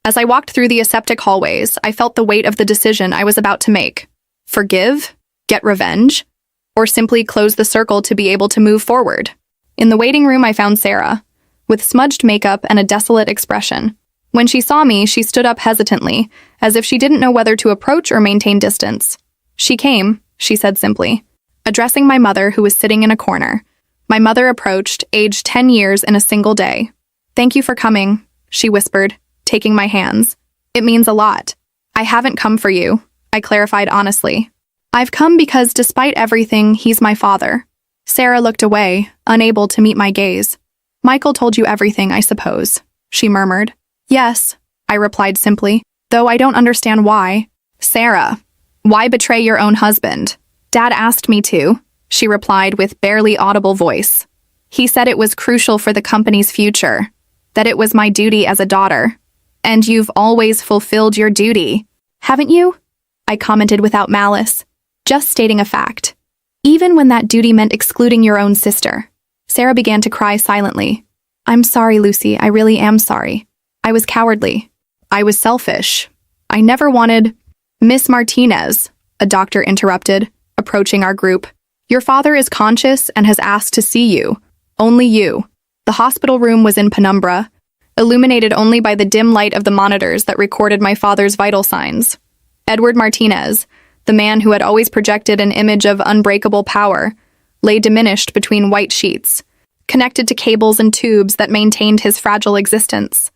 As I walked through the aseptic hallways, I felt the weight of the decision I was about to make. Forgive? Get revenge? Or simply close the circle to be able to move forward? In the waiting room, I found Sarah, with smudged makeup and a desolate expression. When she saw me, she stood up hesitantly, as if she didn't know whether to approach or maintain distance. She came, she said simply, addressing my mother, who was sitting in a corner. My mother approached, aged 10 years in a single day. Thank you for coming, she whispered, taking my hands. It means a lot. I haven't come for you, I clarified honestly. I've come because, despite everything, he's my father. Sarah looked away, unable to meet my gaze. Michael told you everything, I suppose, she murmured. Yes, I replied simply, though I don't understand why. Sarah, why betray your own husband? Dad asked me to, she replied with barely audible voice. He said it was crucial for the company's future, that it was my duty as a daughter. And you've always fulfilled your duty, haven't you? I commented without malice, just stating a fact. Even when that duty meant excluding your own sister. Sarah began to cry silently. I'm sorry, Lucy, I really am sorry. I was cowardly. I was selfish. I never wanted... Miss Martinez, a doctor interrupted, approaching our group. Your father is conscious and has asked to see you. Only you. The hospital room was in penumbra, illuminated only by the dim light of the monitors that recorded my father's vital signs. Edward Martinez, the man who had always projected an image of unbreakable power, lay diminished between white sheets, connected to cables and tubes that maintained his fragile existence.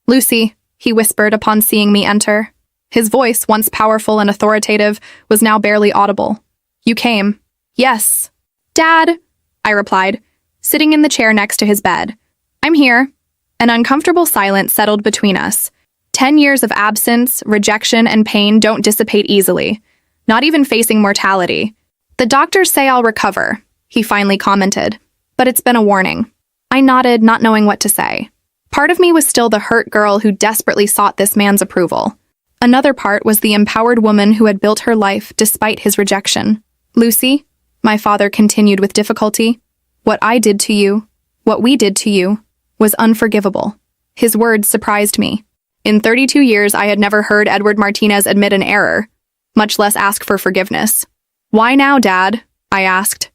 "Lucy," he whispered upon seeing me enter. His voice, once powerful and authoritative, was now barely audible. "You came." "Yes." "Dad," I replied, sitting in the chair next to his bed. "I'm here." An uncomfortable silence settled between us. 10 years of absence, rejection, and pain don't dissipate easily, not even facing mortality. "The doctors say I'll recover," he finally commented. "But it's been a warning." I nodded, not knowing what to say. Part of me was still the hurt girl who desperately sought this man's approval. Another part was the empowered woman who had built her life despite his rejection. "Lucy," my father continued with difficulty, "what I did to you, what we did to you, was unforgivable." His words surprised me. In 32 years, I had never heard Edward Martinez admit an error, much less ask for forgiveness. "Why now, Dad?" I asked.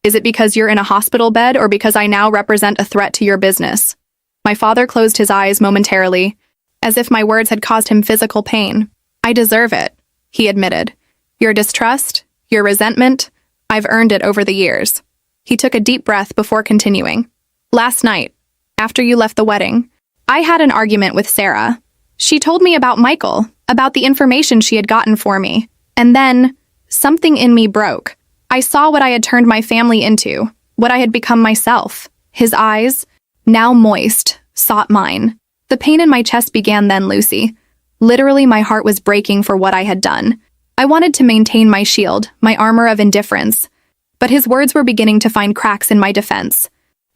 "Is it because you're in a hospital bed or because I now represent a threat to your business?" My father closed his eyes momentarily, as if my words had caused him physical pain. "I deserve it," he admitted. "Your distrust, your resentment, I've earned it over the years." He took a deep breath before continuing. "Last night, after you left the wedding, I had an argument with Sarah. She told me about Michael, about the information she had gotten for me. And then, something in me broke. I saw what I had turned my family into, what I had become myself. His eyes, now moist, sought mine. The pain in my chest began then, Lucy. Literally, my heart was breaking for what I had done. I wanted to maintain my shield, my armor of indifference. But his words were beginning to find cracks in my defense.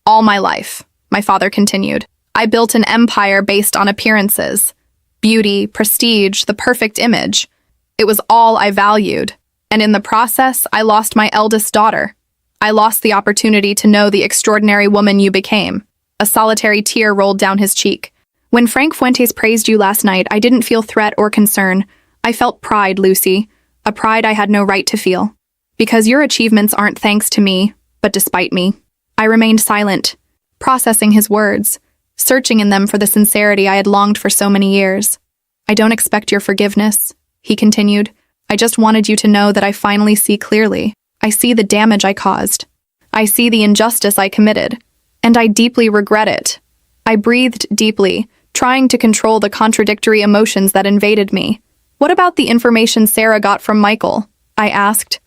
"All my life," my father continued, "I built an empire based on appearances. Beauty, prestige, the perfect image. It was all I valued. And in the process, I lost my eldest daughter. I lost the opportunity to know the extraordinary woman you became." A solitary tear rolled down his cheek. "When Frank Fuentes praised you last night, I didn't feel threat or concern. I felt pride, Lucy, a pride I had no right to feel. Because your achievements aren't thanks to me, but despite me." I remained silent, processing his words, searching in them for the sincerity I had longed for so many years. "I don't expect your forgiveness," he continued. "I just wanted you to know that I finally see clearly. I see the damage I caused. I see the injustice I committed. And I deeply regret it." I breathed deeply, trying to control the contradictory emotions that invaded me. "What about the information Sarah got from Michael?" I asked.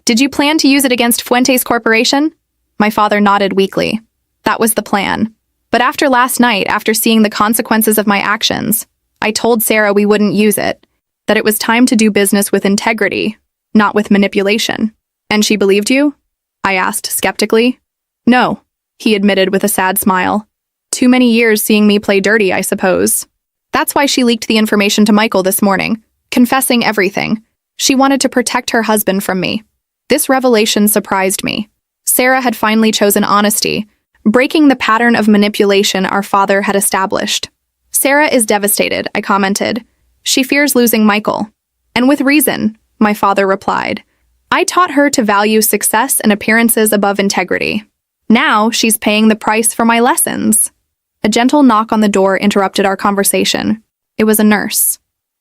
"Did you plan to use it against Fuentes Corporation?" My father nodded weakly. "That was the plan. But after last night, after seeing the consequences of my actions, I told Sarah we wouldn't use it, that it was time to do business with integrity, not with manipulation." "And she believed you?" I asked skeptically. "No," he admitted with a sad smile. "Too many years seeing me play dirty, I suppose. That's why she leaked the information to Michael this morning, confessing everything. She wanted to protect her husband from me." This revelation surprised me. Sarah had finally chosen honesty, breaking the pattern of manipulation our father had established. "Sarah is devastated," I commented. "She fears losing Michael." "And with reason," my father replied. "I taught her to value success and appearances above integrity. Now she's paying the price for my lessons." A gentle knock on the door interrupted our conversation. It was a nurse.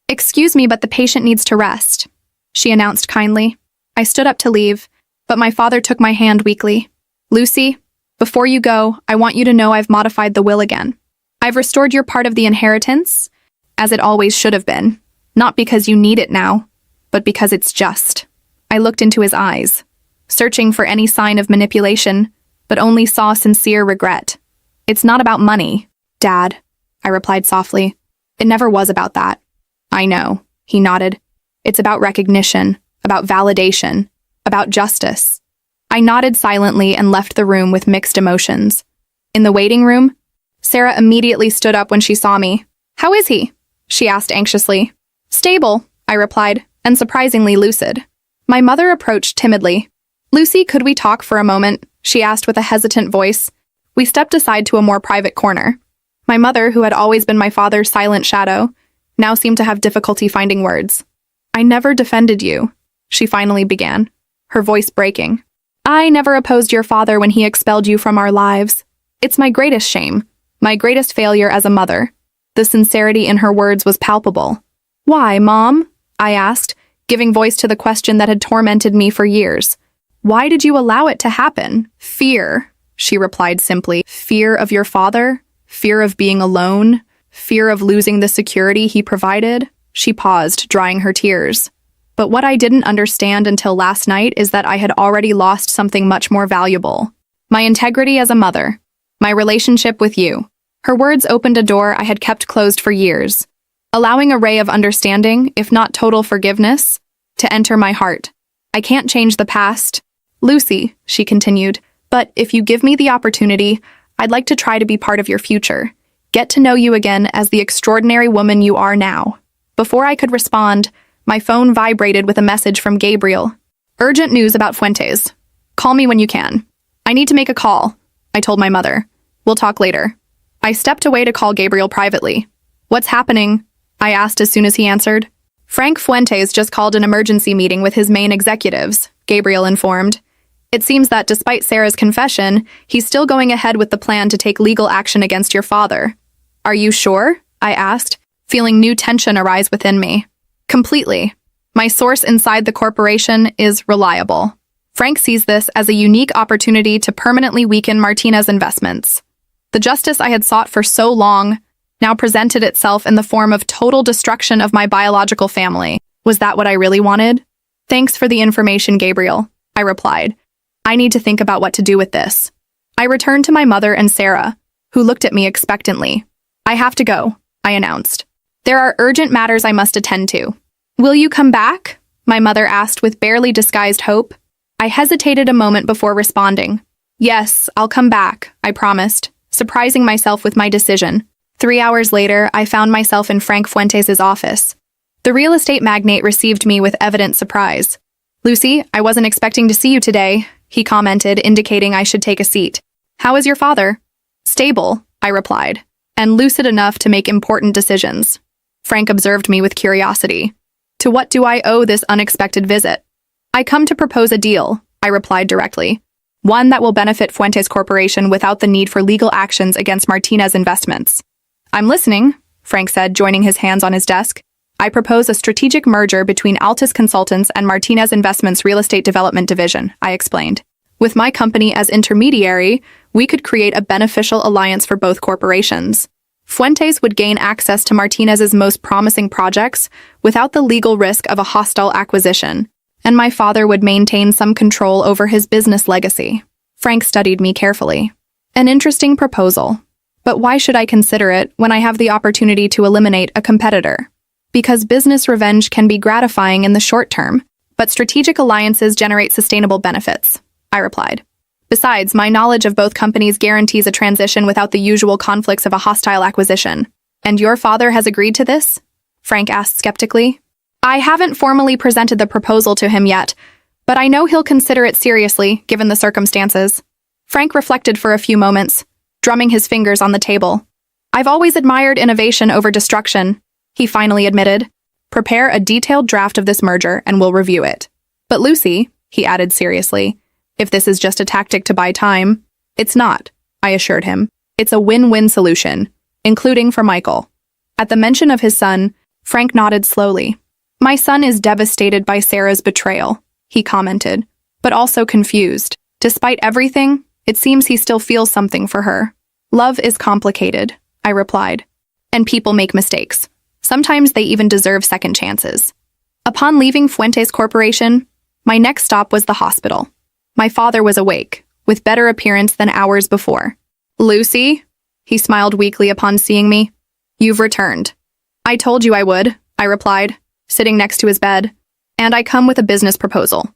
"Excuse me, but the patient needs to rest," she announced kindly. I stood up to leave, but my father took my hand weakly. "Lucy, before you go, I want you to know I've modified the will again. I've restored your part of the inheritance, as it always should have been, not because you need it now, but because it's just." I looked into his eyes, searching for any sign of manipulation, but only saw sincere regret. "It's not about money, Dad," I replied softly. "It never was about that." "I know," he nodded. "It's about recognition, about validation, about justice." I nodded silently and left the room with mixed emotions. In the waiting room, Sarah immediately stood up when she saw me. "How is he?" she asked anxiously. "Stable," I replied, and surprisingly lucid. My mother approached timidly. "Lucy, could we talk for a moment?" she asked with a hesitant voice. We stepped aside to a more private corner. My mother, who had always been my father's silent shadow, now seemed to have difficulty finding words. "I never defended you," she finally began, her voice breaking. "I never opposed your father when he expelled you from our lives. It's my greatest shame, my greatest failure as a mother." The sincerity in her words was palpable. "Why, Mom?" I asked, giving voice to the question that had tormented me for years. "Why did you allow it to happen? Fear. she replied simply. Fear of your father? Fear of being alone? Fear of losing the security he provided? She paused, drying her tears. But what I didn't understand until last night is that I had already lost something much more valuable. My integrity as a mother. My relationship with you. Her words opened a door I had kept closed for years, allowing a ray of understanding, if not total forgiveness, to enter my heart. I can't change the past, Lucy, she continued, but if you give me the opportunity, I'd like to try to be part of your future. Get to know you again as the extraordinary woman you are now. Before I could respond, my phone vibrated with a message from Gabriel. Urgent news about Fuentes. Call me when you can. I need to make a call, I told my mother. We'll talk later. I stepped away to call Gabriel privately. What's happening? I asked as soon as he answered. Frank Fuentes just called an emergency meeting with his main executives, Gabriel informed. It seems that despite Sarah's confession, he's still going ahead with the plan to take legal action against your father. Are you sure? I asked, feeling new tension arise within me. Completely. My source inside the corporation is reliable. Frank sees this as a unique opportunity to permanently weaken Martinez investments. The justice I had sought for so long now presented itself in the form of total destruction of my biological family. Was that what I really wanted? Thanks for the information, Gabriel, I replied. I need to think about what to do with this. I returned to my mother and Sarah, who looked at me expectantly. I have to go, I announced. There are urgent matters I must attend to. Will you come back? My mother asked with barely disguised hope. I hesitated a moment before responding. Yes, I'll come back, I promised, surprising myself with my decision. 3 hours later, I found myself in Frank Fuentes' office. The real estate magnate received me with evident surprise. Lucy, I wasn't expecting to see you today, he commented, indicating I should take a seat. How is your father? Stable, I replied, and lucid enough to make important decisions. Frank observed me with curiosity. To what do I owe this unexpected visit? I come to propose a deal, I replied directly. One that will benefit Fuentes Corporation without the need for legal actions against Martinez investments. I'm listening, Frank said, joining his hands on his desk. I propose a strategic merger between Altus Consultants and Martinez Investments Real Estate Development Division, I explained. With my company as intermediary, we could create a beneficial alliance for both corporations. Fuentes would gain access to Martinez's most promising projects without the legal risk of a hostile acquisition, and my father would maintain some control over his business legacy. Frank studied me carefully. An interesting proposal. But why should I consider it when I have the opportunity to eliminate a competitor? Because business revenge can be gratifying in the short term, but strategic alliances generate sustainable benefits, I replied. Besides, my knowledge of both companies guarantees a transition without the usual conflicts of a hostile acquisition. And your father has agreed to this? Frank asked skeptically. I haven't formally presented the proposal to him yet, but I know he'll consider it seriously, given the circumstances. Frank reflected for a few moments, drumming his fingers on the table. I've always admired innovation over destruction, he finally admitted. Prepare a detailed draft of this merger and we'll review it. But Lucy, he added seriously, if this is just a tactic to buy time, it's not, I assured him. It's a win-win solution, including for Michael. At the mention of his son, Frank nodded slowly. My son is devastated by Sarah's betrayal, he commented, but also confused. Despite everything, it seems he still feels something for her. Love is complicated, I replied. And people make mistakes. Sometimes they even deserve second chances. Upon leaving Fuentes Corporation, my next stop was the hospital. My father was awake, with better appearance than hours before. Lucy? He smiled weakly upon seeing me. You've returned. I told you I would, I replied, sitting next to his bed. And I come with a business proposal.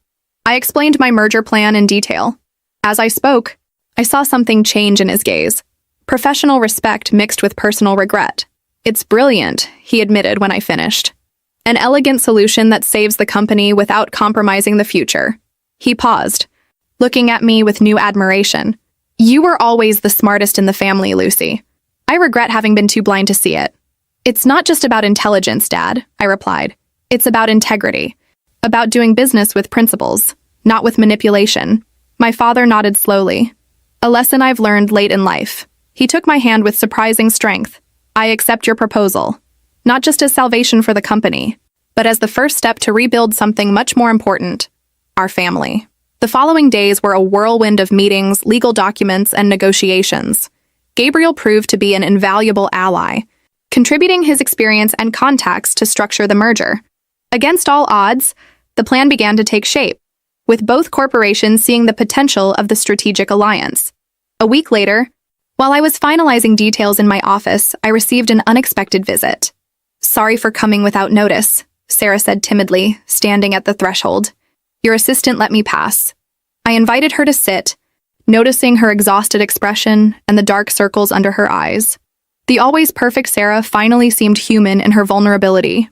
I explained my merger plan in detail. As I spoke, I saw something change in his gaze. Professional respect mixed with personal regret. It's brilliant, he admitted when I finished. An elegant solution that saves the company without compromising the future. He paused, looking at me with new admiration. You were always the smartest in the family, Lucy. I regret having been too blind to see it. It's not just about intelligence, Dad, I replied. It's about integrity. About doing business with principles, not with manipulation. My father nodded slowly. A lesson I've learned late in life. He took my hand with surprising strength. I accept your proposal. Not just as salvation for the company, but as the first step to rebuild something much more important. Our family. The following days were a whirlwind of meetings, legal documents, and negotiations. Gabriel proved to be an invaluable ally, contributing his experience and contacts to structure the merger. Against all odds, the plan began to take shape, with both corporations seeing the potential of the strategic alliance. A week later, while I was finalizing details in my office, I received an unexpected visit. "Sorry for coming without notice," Sarah said timidly, standing at the threshold. "Your assistant let me pass." I invited her to sit, noticing her exhausted expression and the dark circles under her eyes. The always perfect Sarah finally seemed human in her vulnerability.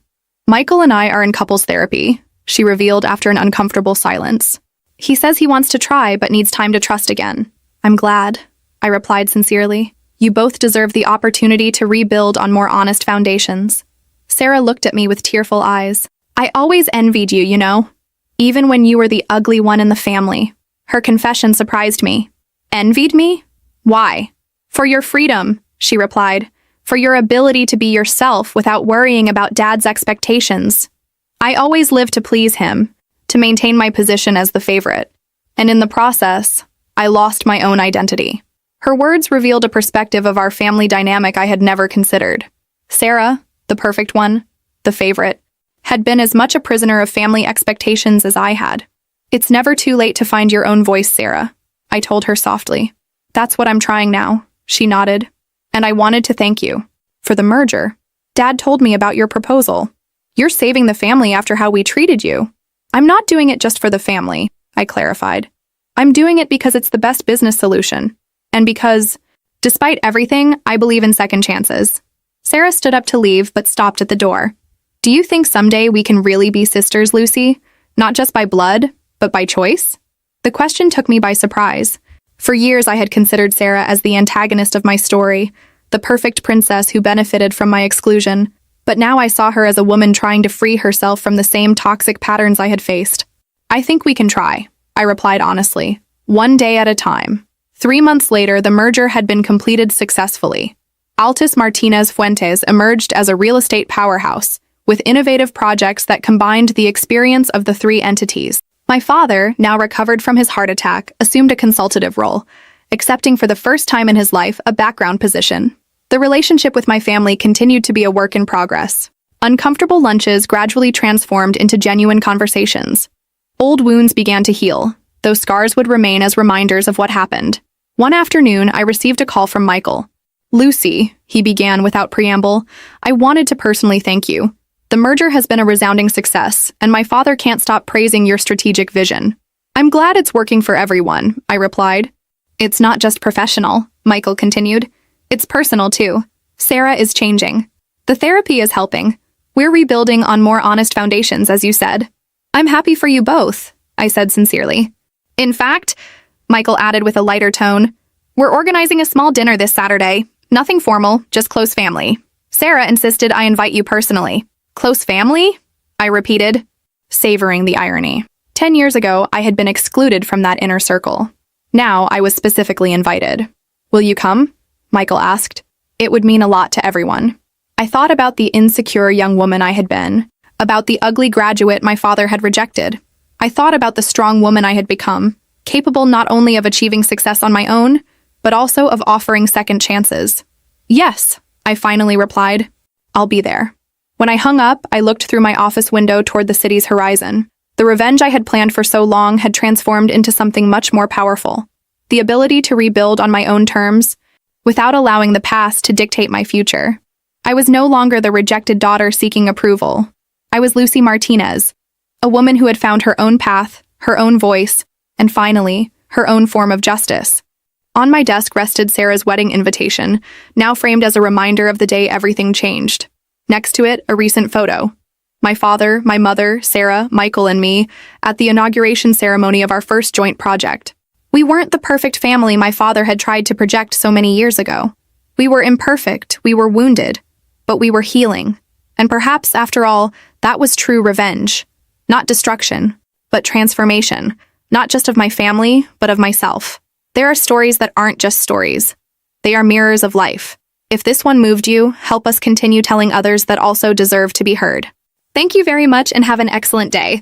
"Michael and I are in couples therapy," she revealed after an uncomfortable silence. "He says he wants to try but needs time to trust again." "I'm glad," I replied sincerely. "You both deserve the opportunity to rebuild on more honest foundations." Sarah looked at me with tearful eyes. "I always envied you, you know, even when you were the ugly one in the family." Her confession surprised me. "Envied me? Why?" "For your freedom," she replied. "For your ability to be yourself without worrying about Dad's expectations. I always lived to please him, to maintain my position as the favorite. And in the process, I lost my own identity." Her words revealed a perspective of our family dynamic I had never considered. Sarah, the perfect one, the favorite, had been as much a prisoner of family expectations as I had. "It's never too late to find your own voice, Sarah," I told her softly. "That's what I'm trying now," she nodded. "And I wanted to thank you for the merger. Dad told me about your proposal. You're saving the family after how we treated you." "I'm not doing it just for the family," I clarified. "I'm doing it because it's the best business solution. And because, despite everything, I believe in second chances." Sarah stood up to leave but stopped at the door. "Do you think someday we can really be sisters, Lucy? Not just by blood, but by choice?" The question took me by surprise. For years I had considered Sarah as the antagonist of my story, the perfect princess who benefited from my exclusion, but now I saw her as a woman trying to free herself from the same toxic patterns I had faced. "I think we can try," I replied honestly, "one day at a time." 3 months later, the merger had been completed successfully. Altus Martinez Fuentes emerged as a real estate powerhouse, with innovative projects that combined the experience of the three entities. My father, now recovered from his heart attack, assumed a consultative role, accepting for the first time in his life a background position. The relationship with my family continued to be a work in progress. Uncomfortable lunches gradually transformed into genuine conversations. Old wounds began to heal, though scars would remain as reminders of what happened. One afternoon, I received a call from Michael. "Lucy," he began without preamble, "I wanted to personally thank you. The merger has been a resounding success, and my father can't stop praising your strategic vision." "I'm glad it's working for everyone," I replied. "It's not just professional," Michael continued. "It's personal, too. Sarah is changing. The therapy is helping. We're rebuilding on more honest foundations, as you said." "I'm happy for you both," I said sincerely. "In fact," Michael added with a lighter tone, "we're organizing a small dinner this Saturday. Nothing formal, just close family. Sarah insisted I invite you personally." "Close family?" I repeated, savoring the irony. 10 years ago, I had been excluded from that inner circle. Now I was specifically invited. "Will you come?" Michael asked. It would mean a lot to everyone. I thought about the insecure young woman I had been, about the ugly graduate my father had rejected. I thought about the strong woman I had become, capable not only of achieving success on my own, but also of offering second chances. "Yes," I finally replied. "I'll be there." When I hung up, I looked through my office window toward the city's horizon. The revenge I had planned for so long had transformed into something much more powerful. The ability to rebuild on my own terms, without allowing the past to dictate my future. I was no longer the rejected daughter seeking approval. I was Lucy Martinez, a woman who had found her own path, her own voice, and finally, her own form of justice. On my desk rested Sarah's wedding invitation, now framed as a reminder of the day everything changed. Next to it, a recent photo. My father, my mother, Sarah, Michael, and me at the inauguration ceremony of our first joint project. We weren't the perfect family my father had tried to project so many years ago. We were imperfect, we were wounded, but we were healing. And perhaps, after all, that was true revenge. Not destruction, but transformation. Not just of my family, but of myself. There are stories that aren't just stories. They are mirrors of life. If this one moved you, help us continue telling others that also deserve to be heard. Thank you very much and have an excellent day.